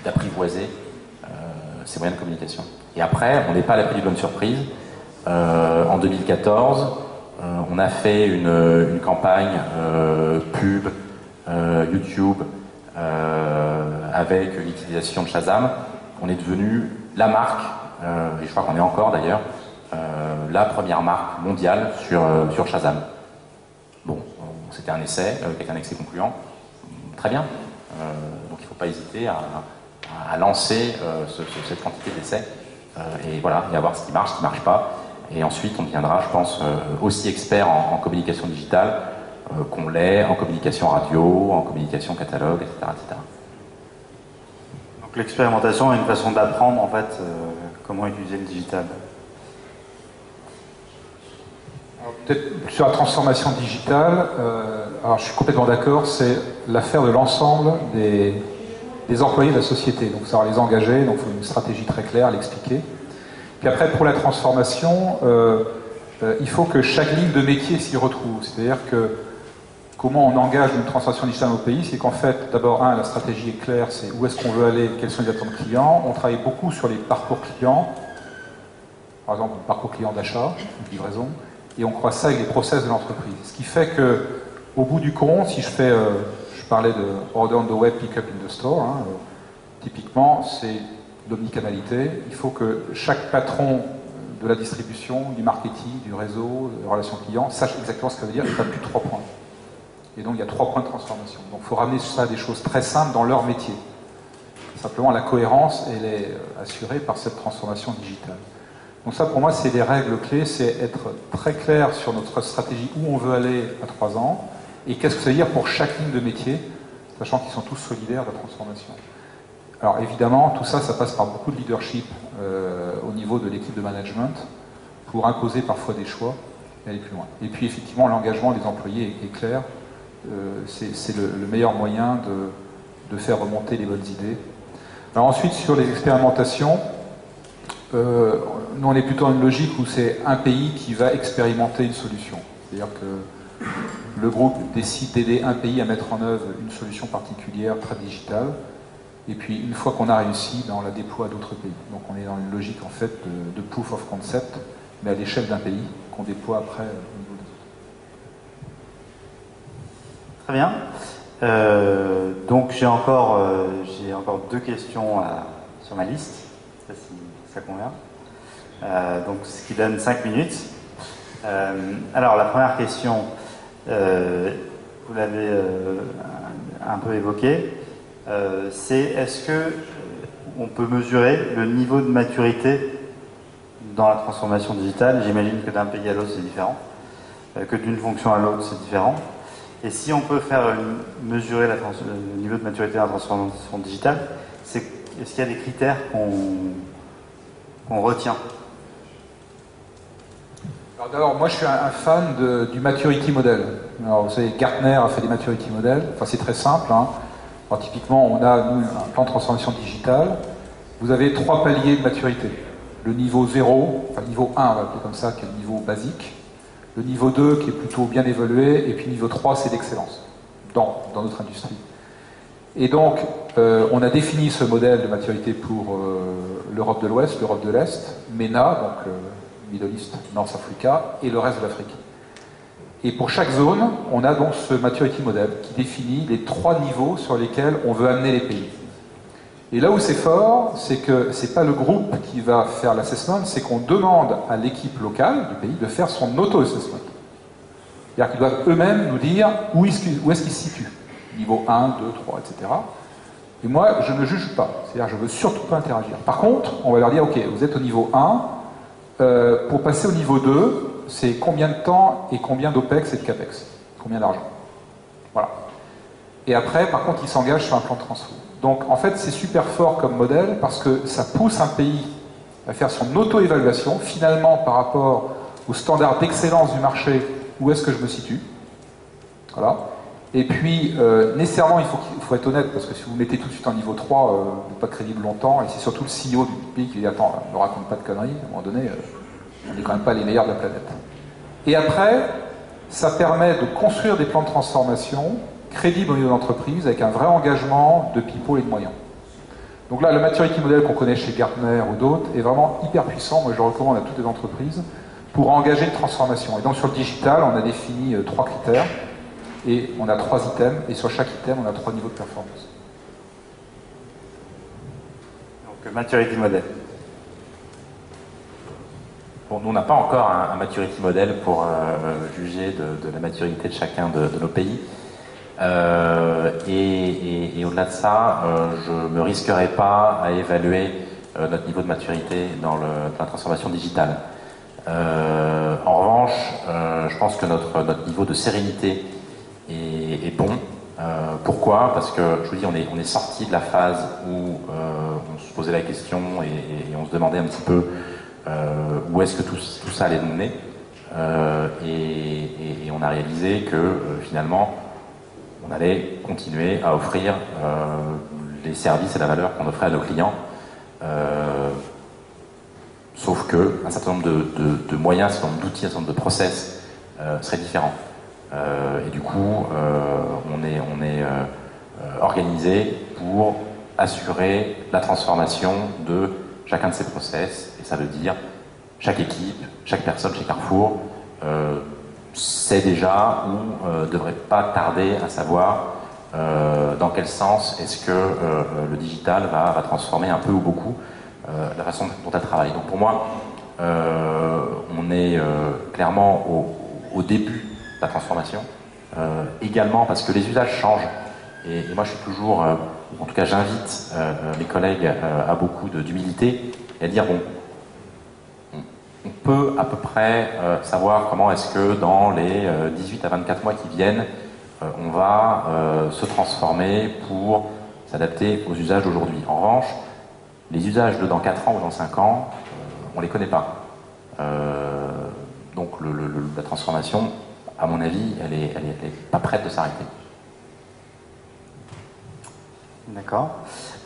d'apprivoiser ces moyens de communication. Et après, on n'est pas à l'abri d'une bonne surprise. En 2014, on a fait une campagne pub, YouTube, avec l'utilisation de Shazam. On est devenu la marque, et je crois qu'on est encore d'ailleurs, la première marque mondiale sur Shazam. Bon, c'était un essai, avec un essai concluant. Très bien. Donc il ne faut pas hésiter à lancer cette quantité d'essais et voilà, et à voir ce qui ne marche pas. Et ensuite, on deviendra, je pense, aussi expert en communication digitale qu'on l'est en communication radio, en communication catalogue, etc. etc. Donc l'expérimentation est une façon d'apprendre, en fait, comment utiliser le digital. Peut-être sur la transformation digitale, alors je suis complètement d'accord, c'est l'affaire de l'ensemble des employés de la société. Donc ça va les engager, donc il faut une stratégie très claire, l'expliquer. Puis après, pour la transformation, il faut que chaque ligne de métier s'y retrouve. C'est-à-dire que comment on engage une transformation digitale au pays, c'est qu'en fait, d'abord, la stratégie est claire, c'est où est-ce qu'on veut aller, quelles sont les attentes clients. On travaille beaucoup sur les parcours clients, par exemple, le parcours client d'achat, de livraison, et on croise ça avec les process de l'entreprise. Ce qui fait que, au bout du compte, si je fais, je parlais de order on the web, pick up in the store, typiquement, c'est l'omnicanalité. Il faut que chaque patron de la distribution, du marketing, du réseau, de relations clients, sache exactement ce que ça veut dire et pas plus de 3 points. Et donc il y a 3 points de transformation. Donc il faut ramener ça à des choses très simples dans leur métier. Simplement la cohérence, elle est assurée par cette transformation digitale. Donc ça pour moi c'est des règles clés, c'est être très clair sur notre stratégie, où on veut aller à 3 ans, et qu'est-ce que ça veut dire pour chaque ligne de métier, sachant qu'ils sont tous solidaires de la transformation. Alors évidemment, tout ça, ça passe par beaucoup de leadership au niveau de l'équipe de management pour imposer parfois des choix et aller plus loin. Et puis effectivement, l'engagement des employés est clair. C'est le meilleur moyen de faire remonter les bonnes idées. Alors ensuite, sur les expérimentations, nous on est plutôt dans une logique où c'est un pays qui va expérimenter une solution. C'est-à-dire que le groupe décide d'aider un pays à mettre en œuvre une solution particulière, très digitale. Et puis, une fois qu'on a réussi, on la déploie à d'autres pays. Donc, on est dans une logique, en fait, de proof of concept, mais à l'échelle d'un pays, qu'on déploie après au niveau des autres. Très bien. Donc, j'ai encore 2 questions sur ma liste, si ça convient. Donc, ce qui donne 5 minutes. Alors, la première question, vous l'avez un peu évoquée. C'est est-ce que on peut mesurer le niveau de maturité dans la transformation digitale? J'imagine que d'un pays à l'autre c'est différent, que d'une fonction à l'autre c'est différent. Et si on peut mesurer le niveau de maturité dans la transformation digitale, est-ce qu'il y a des critères qu'on retient? Alors d'abord, moi je suis un fan du maturity model. Alors vous savez, Gartner a fait des maturity models. Enfin c'est très simple. Alors typiquement, on a, nous, un plan de transformation digitale. Vous avez 3 paliers de maturité. Le niveau 0, enfin le niveau 1, on va l'appeler comme ça, qui est le niveau basique. Le niveau 2, qui est plutôt bien évolué. Et puis le niveau 3, c'est l'excellence dans notre industrie. Et donc, on a défini ce modèle de maturité pour l'Europe de l'Ouest, l'Europe de l'Est, MENA, donc Middle East, North Africa, et le reste de l'Afrique. Et pour chaque zone, on a donc ce maturity model qui définit les 3 niveaux sur lesquels on veut amener les pays. Et là où c'est fort, c'est que c'est pas le groupe qui va faire l'assessment, c'est qu'on demande à l'équipe locale du pays de faire son auto-assessment. C'est-à-dire qu'ils doivent eux-mêmes nous dire où est-ce qu'ils se situent. Niveau 1, 2, 3, etc. Et moi, je ne juge pas. C'est-à-dire je veux surtout pas interagir. Par contre, on va leur dire, ok, vous êtes au niveau 1, pour passer au niveau 2, c'est combien de temps et combien d'OPEX et de CAPEX. Combien d'argent. Voilà. Et après, par contre, ils s'engagent sur un plan de transfo. Donc, en fait, c'est super fort comme modèle parce que ça pousse un pays à faire son auto-évaluation, finalement, par rapport aux standards d'excellence du marché, où est-ce que je me situe. Voilà. Et puis, nécessairement, il faut être honnête, parce que si vous mettez tout de suite en niveau 3, vous n'êtes pas crédible longtemps, et c'est surtout le CEO du pays qui dit « Attends, ne raconte pas de conneries, à un moment donné, on n'est quand même pas les meilleurs de la planète. » Et après, ça permet de construire des plans de transformation crédibles au niveau de l'entreprise, avec un vrai engagement de people et de moyens. Donc là, le maturity model qu'on connaît chez Gartner ou d'autres est vraiment hyper puissant. Moi, je le recommande à toutes les entreprises pour engager une transformation. Et donc, sur le digital, on a défini 3 critères. Et on a 3 items, et sur chaque item, on a 3 niveaux de performance. Donc, maturity model. Bon, nous, on n'a pas encore un maturity model pour juger de la maturité de chacun de nos pays. Et au-delà de ça, je ne me risquerai pas à évaluer notre niveau de maturité dans la transformation digitale. En revanche, je pense que notre niveau de sérénité est bon. Pourquoi? Parce que, je vous dis, on est sorti de la phase où on se posait la question et on se demandait un petit peu où est-ce que tout ça allait nous mener. Et on a réalisé que finalement, on allait continuer à offrir les services et la valeur qu'on offrait à nos clients. Sauf que un certain nombre de moyens, un certain nombre d'outils, un certain nombre de process seraient différents. Et du coup, on est organisé pour assurer la transformation de chacun de ces process. Et ça veut dire chaque équipe, chaque personne chez Carrefour sait déjà ou ne devrait pas tarder à savoir dans quel sens est-ce que le digital va transformer un peu ou beaucoup la façon dont elle travaille. Donc pour moi, on est clairement au début de la transformation, également parce que les usages changent. Et moi je suis toujours, en tout cas j'invite mes collègues à beaucoup d'humilité et à dire bon, on peut à peu près savoir comment est-ce que dans les 18 à 24 mois qui viennent, on va se transformer pour s'adapter aux usages d'aujourd'hui. En revanche, les usages de dans 4 ans ou dans 5 ans, on ne les connaît pas. Donc la transformation, à mon avis, elle est pas prête de s'arrêter. D'accord.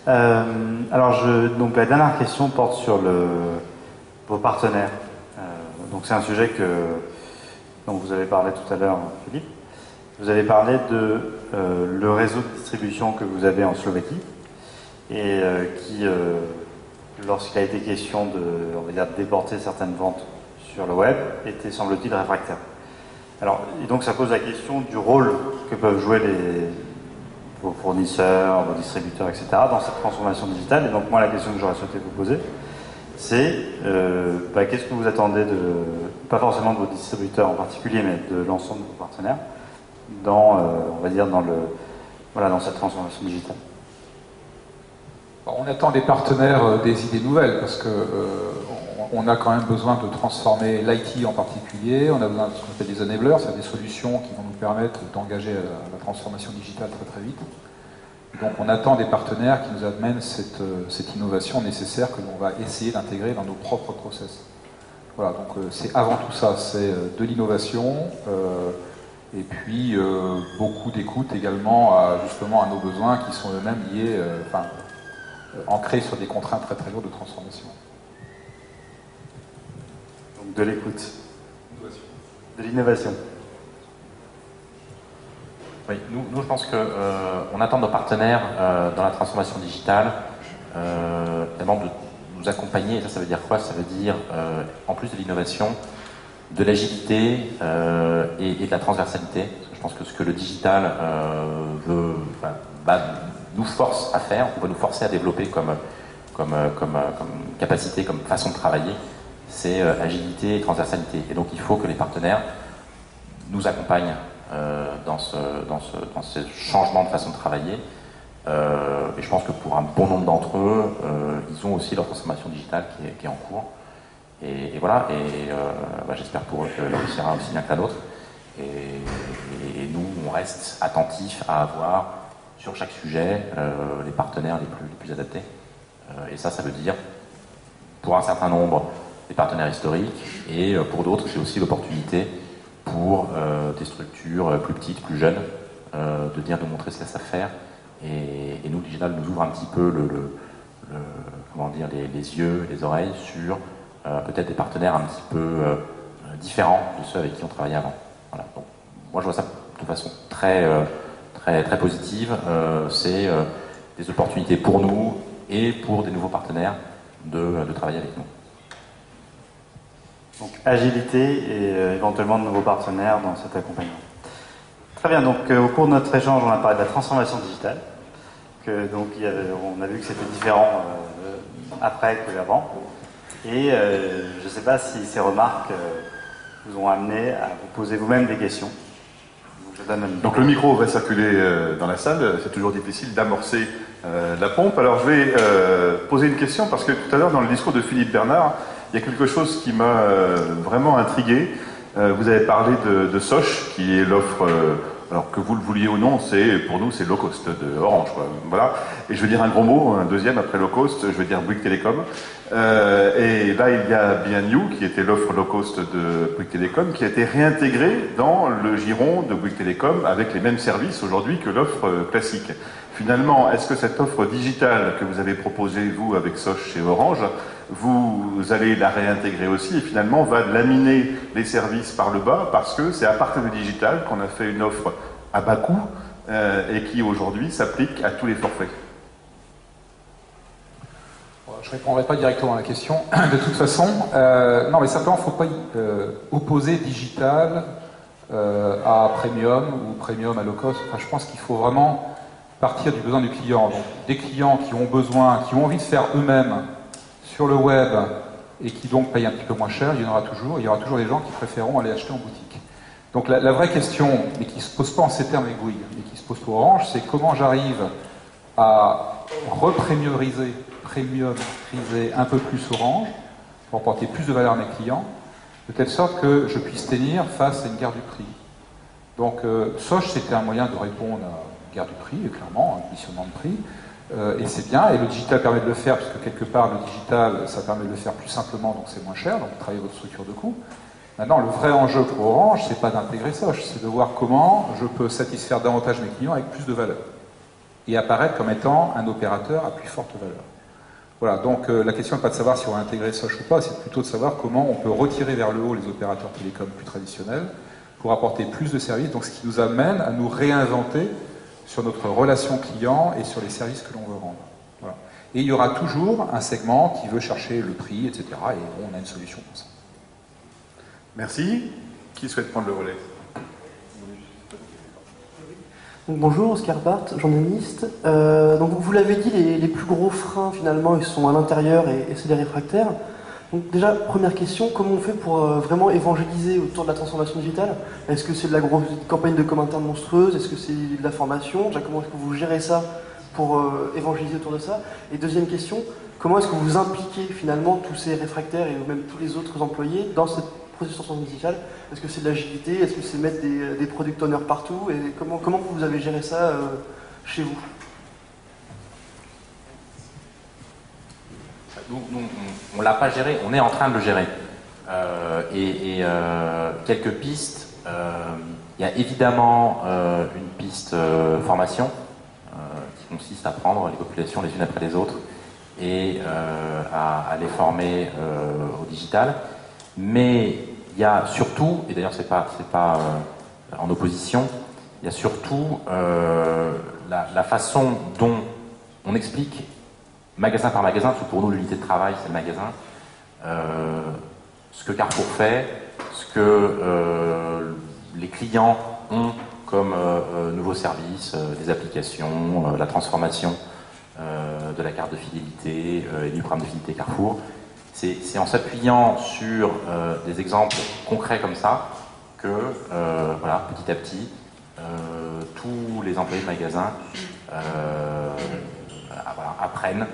Alors, donc la dernière question porte sur vos partenaires. Donc c'est un sujet dont vous avez parlé tout à l'heure, Philippe. Vous avez parlé de le réseau de distribution que vous avez en Slovaquie et qui, lorsqu'il a été question on va dire, de déporter certaines ventes sur le web, était, semble-t-il, réfractaire. Alors, et donc ça pose la question du rôle que peuvent jouer vos fournisseurs, vos distributeurs, etc. dans cette transformation digitale. Et donc moi, la question que j'aurais souhaité vous poser, c'est qu'est-ce que vous attendez pas forcément de vos distributeurs en particulier, mais de l'ensemble de vos partenaires, on va dire, dans cette transformation digitale. On attend des partenaires des idées nouvelles, parce que on a quand même besoin de transformer l'IT en particulier, on a besoin de ce qu'on appelle des enablers, c'est-à-dire des solutions qui vont nous permettre d'engager la transformation digitale très très vite. Donc on attend des partenaires qui nous amènent cette innovation nécessaire que l'on va essayer d'intégrer dans nos propres process. Voilà, donc c'est avant tout ça, c'est de l'innovation, et puis beaucoup d'écoute également justement à nos besoins qui sont eux-mêmes liés, ancrés sur des contraintes très très lourdes de transformation. Donc de l'écoute, de l'innovation. Oui, nous je pense qu'on attend de nos partenaires dans la transformation digitale d'abord de nous accompagner. Et ça veut dire quoi? Ça veut dire, en plus de l'innovation, de l'agilité et de la transversalité. Parce que je pense que ce que le digital nous force à faire, on va nous forcer à développer comme capacité, comme façon de travailler, c'est agilité et transversalité. Et donc il faut que les partenaires nous accompagnent dans ce changement de façon de travailler. Et je pense que pour un bon nombre d'entre eux, ils ont aussi leur transformation digitale qui est en cours. Et voilà, j'espère pour eux qu'elle réussira aussi bien que la nôtre. Et nous, on reste attentifs à avoir sur chaque sujet les partenaires les plus adaptés. Et ça veut dire, pour un certain nombre, des partenaires historiques, et pour d'autres, c'est aussi l'opportunité pour des structures plus petites, plus jeunes, de montrer ce qu'elles savent faire. Et nous, le digital nous ouvre un petit peu les yeux, les oreilles sur peut-être des partenaires un petit peu différents de ceux avec qui on travaillait avant. Voilà. Donc, moi, je vois ça de façon très positive. C'est des opportunités pour nous et pour des nouveaux partenaires de travailler avec nous. Donc agilité et éventuellement de nouveaux partenaires dans cet accompagnement. Très bien, donc au cours de notre échange, on a parlé de la transformation digitale. On a vu que c'était différent après que avant. Et je ne sais pas si ces remarques vous ont amené à vous poser vous-même des questions. Donc le micro va circuler dans la salle, c'est toujours difficile d'amorcer la pompe. Alors je vais poser une question parce que tout à l'heure dans le discours de Philippe Bernard, il y a quelque chose qui m'a vraiment intrigué. Vous avez parlé de Sosh, qui est l'offre, alors que vous le vouliez ou non, pour nous c'est low cost de Orange, quoi. Voilà. Et je vais dire un gros mot, un deuxième après low cost, je vais dire Bouygues Télécom. Et là il y a Bien You, qui était l'offre low cost de Bouygues Télécom, qui a été réintégrée dans le giron de Bouygues Télécom avec les mêmes services aujourd'hui que l'offre classique. Finalement, est-ce que cette offre digitale que vous avez proposée, vous, avec Sosh chez Orange, vous allez la réintégrer aussi et finalement va laminer les services par le bas parce que c'est à partir du digital qu'on a fait une offre à bas coût et qui aujourd'hui s'applique à tous les forfaits? Je ne répondrai pas directement à la question, de toute façon. Non, mais simplement, il ne faut pas opposer digital à premium ou premium à low cost. Enfin, je pense qu'il faut vraiment partir du besoin du client. Donc, des clients qui ont besoin, qui ont envie de faire eux-mêmes sur le web et qui donc payent un petit peu moins cher, il y en aura toujours. Il y aura toujours des gens qui préféreront aller acheter en boutique. Donc la vraie question, mais qui ne se pose pas en ces termes avec Bouygues, mais qui se pose pour Orange, c'est comment j'arrive à premiumiser un peu plus Orange pour apporter plus de valeur à mes clients, de telle sorte que je puisse tenir face à une guerre du prix. Donc Sosh, c'était un moyen de répondre à une guerre du prix, clairement, un conditionnement de prix. Et c'est bien, et le digital permet de le faire, puisque quelque part, le digital, ça permet de le faire plus simplement, donc c'est moins cher, donc travailler votre structure de coût. Maintenant, le vrai enjeu pour Orange, c'est pas d'intégrer Sosh, c'est de voir comment je peux satisfaire davantage mes clients avec plus de valeur, et apparaître comme étant un opérateur à plus forte valeur. Voilà, donc la question n'est pas de savoir si on va intégrer Sosh ou pas, c'est plutôt de savoir comment on peut retirer vers le haut les opérateurs télécoms plus traditionnels, pour apporter plus de services, donc ce qui nous amène à nous réinventer sur notre relation client et sur les services que l'on veut rendre. Voilà. Et il y aura toujours un segment qui veut chercher le prix, etc. Et on a une solution pour ça. Merci. Qui souhaite prendre le relais? Donc, bonjour, Oscar Barthes, journaliste. Donc vous l'avez dit, les plus gros freins finalement ils sont à l'intérieur et c'est les réfractaires. Donc déjà, première question, comment on fait pour vraiment évangéliser autour de la transformation digitale? Est-ce que c'est de la grosse campagne de com interne monstrueuse? Est-ce que c'est de la formation? Déjà, comment est-ce que vous gérez ça pour évangéliser autour de ça? Et deuxième question, comment est-ce que vous impliquez finalement tous ces réfractaires et même tous les autres employés dans cette processus de transformation digitale? Est-ce que c'est de l'agilité? Est-ce que c'est mettre des product owners partout? Et comment vous avez géré ça chez vous? Nous, on ne l'a pas géré, on est en train de le gérer. Quelques pistes. Il y a évidemment une piste formation qui consiste à prendre les populations les unes après les autres et à les former au digital. Mais il y a surtout, et d'ailleurs c'est pas en opposition, il y a surtout la façon dont on explique magasin par magasin, parce que pour nous l'unité de travail c'est le magasin, ce que Carrefour fait, ce que les clients ont comme nouveaux services, des applications, la transformation de la carte de fidélité et du programme de fidélité Carrefour. C'est en s'appuyant sur des exemples concrets comme ça que voilà, petit à petit tous les employés de magasin voilà, apprennent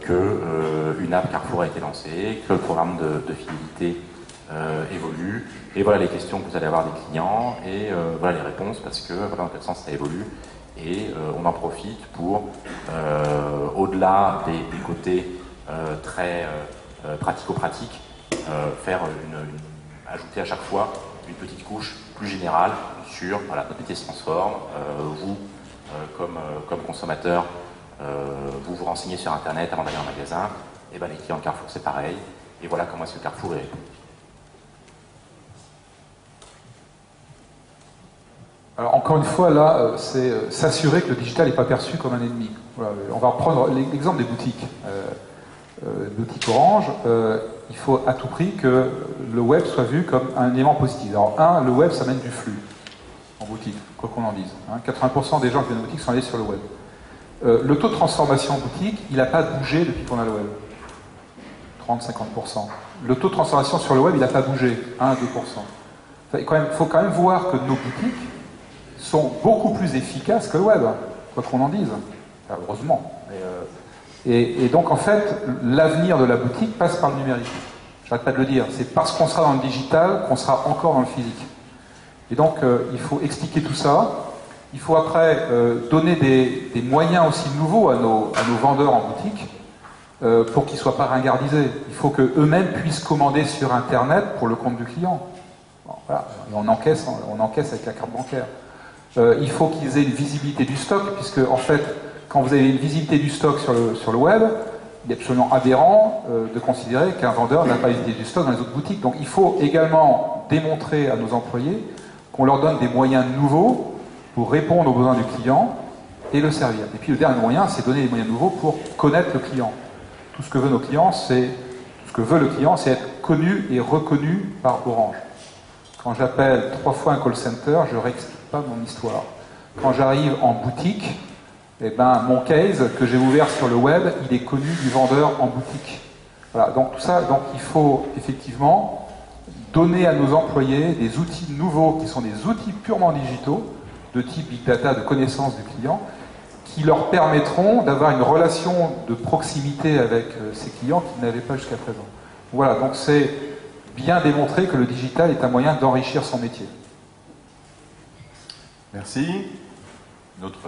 qu'une app Carrefour a été lancée, que le programme de fidélité évolue, et voilà les questions que vous allez avoir des clients, et voilà les réponses, parce que voilà, dans quel sens ça évolue, et on en profite pour, au-delà des côtés très pratico-pratiques, faire ajouter à chaque fois une petite couche plus générale sur voilà, notre métier se transforme, vous, comme consommateur, vous vous renseignez sur Internet avant d'aller en magasin, et ben les clients de Carrefour c'est pareil, et voilà comment est-ce que Carrefour est. Alors encore une fois, là, c'est s'assurer que le digital n'est pas perçu comme un ennemi. Voilà, on va reprendre l'exemple des boutiques. Boutique Orange, il faut à tout prix que le web soit vu comme un élément positif. Alors le web ça mène du flux en boutique, quoi qu'on en dise. 80% des gens qui viennent en boutique sont allés sur le web. Le taux de transformation en boutique, il n'a pas bougé depuis qu'on a le web. 30-50%. Le taux de transformation sur le web, il n'a pas bougé, 1 à 2%. Il faut quand même voir que nos boutiques sont beaucoup plus efficaces que le web, quoi qu'on en dise. Enfin, heureusement. Et donc, en fait, l'avenir de la boutique passe par le numérique. J'arrête pas de le dire. C'est parce qu'on sera dans le digital qu'on sera encore dans le physique. Et donc, il faut expliquer tout ça. Il faut après donner des moyens aussi nouveaux à nos vendeurs en boutique pour qu'ils ne soient pas ringardisés. Il faut qu'eux-mêmes puissent commander sur Internet pour le compte du client. Bon, voilà. Et on encaisse avec la carte bancaire. Il faut qu'ils aient une visibilité du stock, puisque en fait, quand vous avez une visibilité du stock sur le web, il est absolument aberrant de considérer qu'un vendeur n'a pas visibilité du stock dans les autres boutiques. Donc il faut également démontrer à nos employés qu'on leur donne des moyens nouveaux pour répondre aux besoins du client et le servir. Et puis le dernier moyen, c'est donner des moyens nouveaux pour connaître le client. Tout ce que veut le client, c'est être connu et reconnu par Orange. Quand j'appelle 3 fois un call center, je ne réexplique pas mon histoire. Quand j'arrive en boutique, eh ben, mon case que j'ai ouvert sur le web, il est connu du vendeur en boutique. Voilà, donc tout ça, donc il faut effectivement donner à nos employés des outils nouveaux qui sont des outils purement digitaux, de type Big Data, de connaissance du client, qui leur permettront d'avoir une relation de proximité avec ces clients qu'ils n'avaient pas jusqu'à présent. Voilà, donc c'est bien démontrer que le digital est un moyen d'enrichir son métier. Merci. Une autre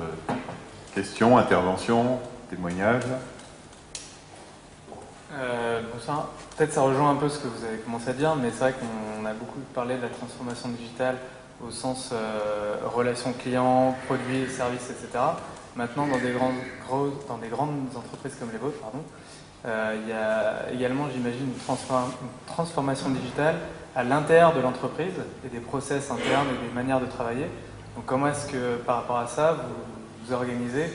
question, intervention, témoignage? Bonsoir. Peut-être ça rejoint un peu ce que vous avez commencé à dire, mais c'est vrai qu'on a beaucoup parlé de la transformation digitale au sens relation client, produits, services, etc. Maintenant, dans des grandes entreprises comme les vôtres, il y a également, j'imagine, une transformation digitale à l'intérieur de l'entreprise et des process internes et des manières de travailler. Donc comment est-ce que, par rapport à ça, vous vous organisez?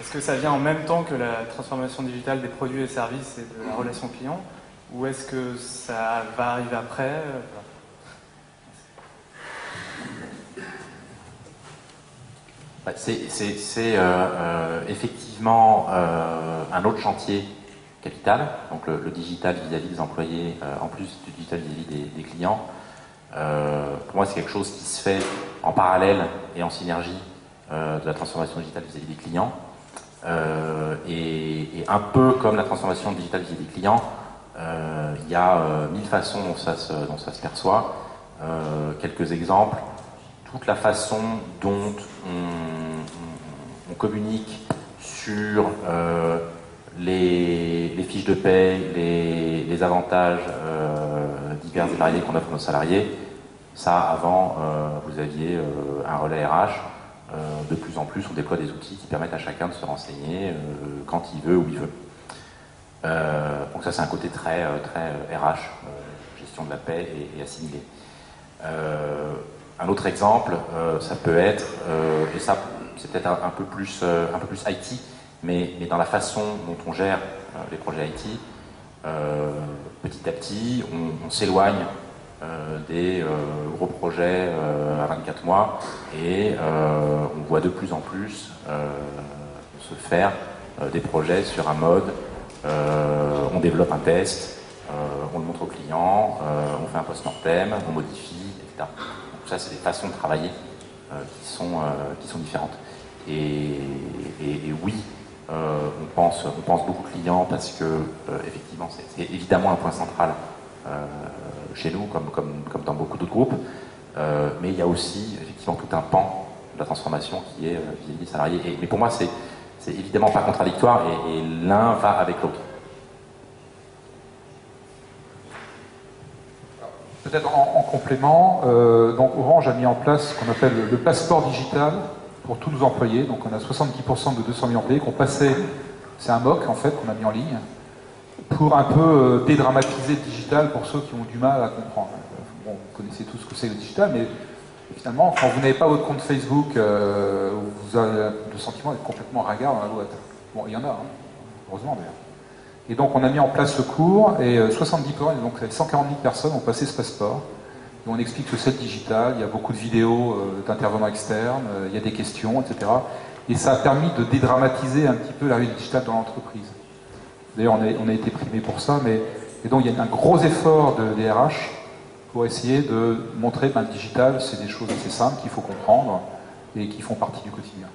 Est-ce que ça vient en même temps que la transformation digitale des produits et services et de la relation client? Ou est-ce que ça va arriver après? C'est effectivement un autre chantier capital, donc le digital vis-à-vis des employés, en plus du digital vis-à-vis des clients. Pour moi, c'est quelque chose qui se fait en parallèle et en synergie de la transformation digitale vis-à-vis des clients. Et un peu comme la transformation digitale vis-à-vis des clients, il y a 1000 façons dont ça se perçoit. Quelques exemples. Toute la façon dont on communique sur les fiches de paie, les avantages divers et variés qu'on offre à nos salariés. Ça, avant, vous aviez un relais RH. De plus en plus, on déploie des outils qui permettent à chacun de se renseigner quand il veut, où il veut. Donc ça, c'est un côté très RH, gestion de la paie et assimilé. Un autre exemple, ça peut être, et ça c'est peut-être un peu plus IT, mais dans la façon dont on gère les projets IT, petit à petit, on s'éloigne des gros projets à 24 mois et on voit de plus en plus se faire des projets sur un mode, on développe un test, on le montre au client, on fait un post-mortem, on modifie, etc. Donc ça, c'est des façons de travailler qui sont différentes. Et oui, on pense beaucoup clients parce que effectivement, c'est évidemment un point central chez nous, comme dans beaucoup d'autres groupes. Mais il y a aussi effectivement tout un pan de la transformation qui est vis-à-vis des salariés. Mais pour moi, c'est évidemment pas contradictoire et l'un va avec l'autre. Peut-être en complément, donc Orange a mis en place ce qu'on appelle le passeport digital pour tous nos employés. Donc on a 70% de 200 000 employés qui ont passé, c'est un MOOC en fait qu'on a mis en ligne, pour un peu dédramatiser le digital pour ceux qui ont du mal à comprendre. Bon, vous connaissez tous ce que c'est le digital, mais finalement, quand vous n'avez pas votre compte Facebook, vous avez le sentiment d'être complètement ringard dans la boîte. Bon, il y en a, hein, heureusement d'ailleurs. Et donc on a mis en place ce cours, et 70%, donc 140 000 personnes ont passé ce passeport. Et on explique que c'est le digital, il y a beaucoup de vidéos d'intervenants externes, il y a des questions, etc. Et ça a permis de dédramatiser un petit peu l'arrivée du digital dans l'entreprise. D'ailleurs, on a été primé pour ça, mais Et donc il y a un gros effort de DRH pour essayer de montrer que le digital, c'est des choses assez simples qu'il faut comprendre et qui font partie du quotidien.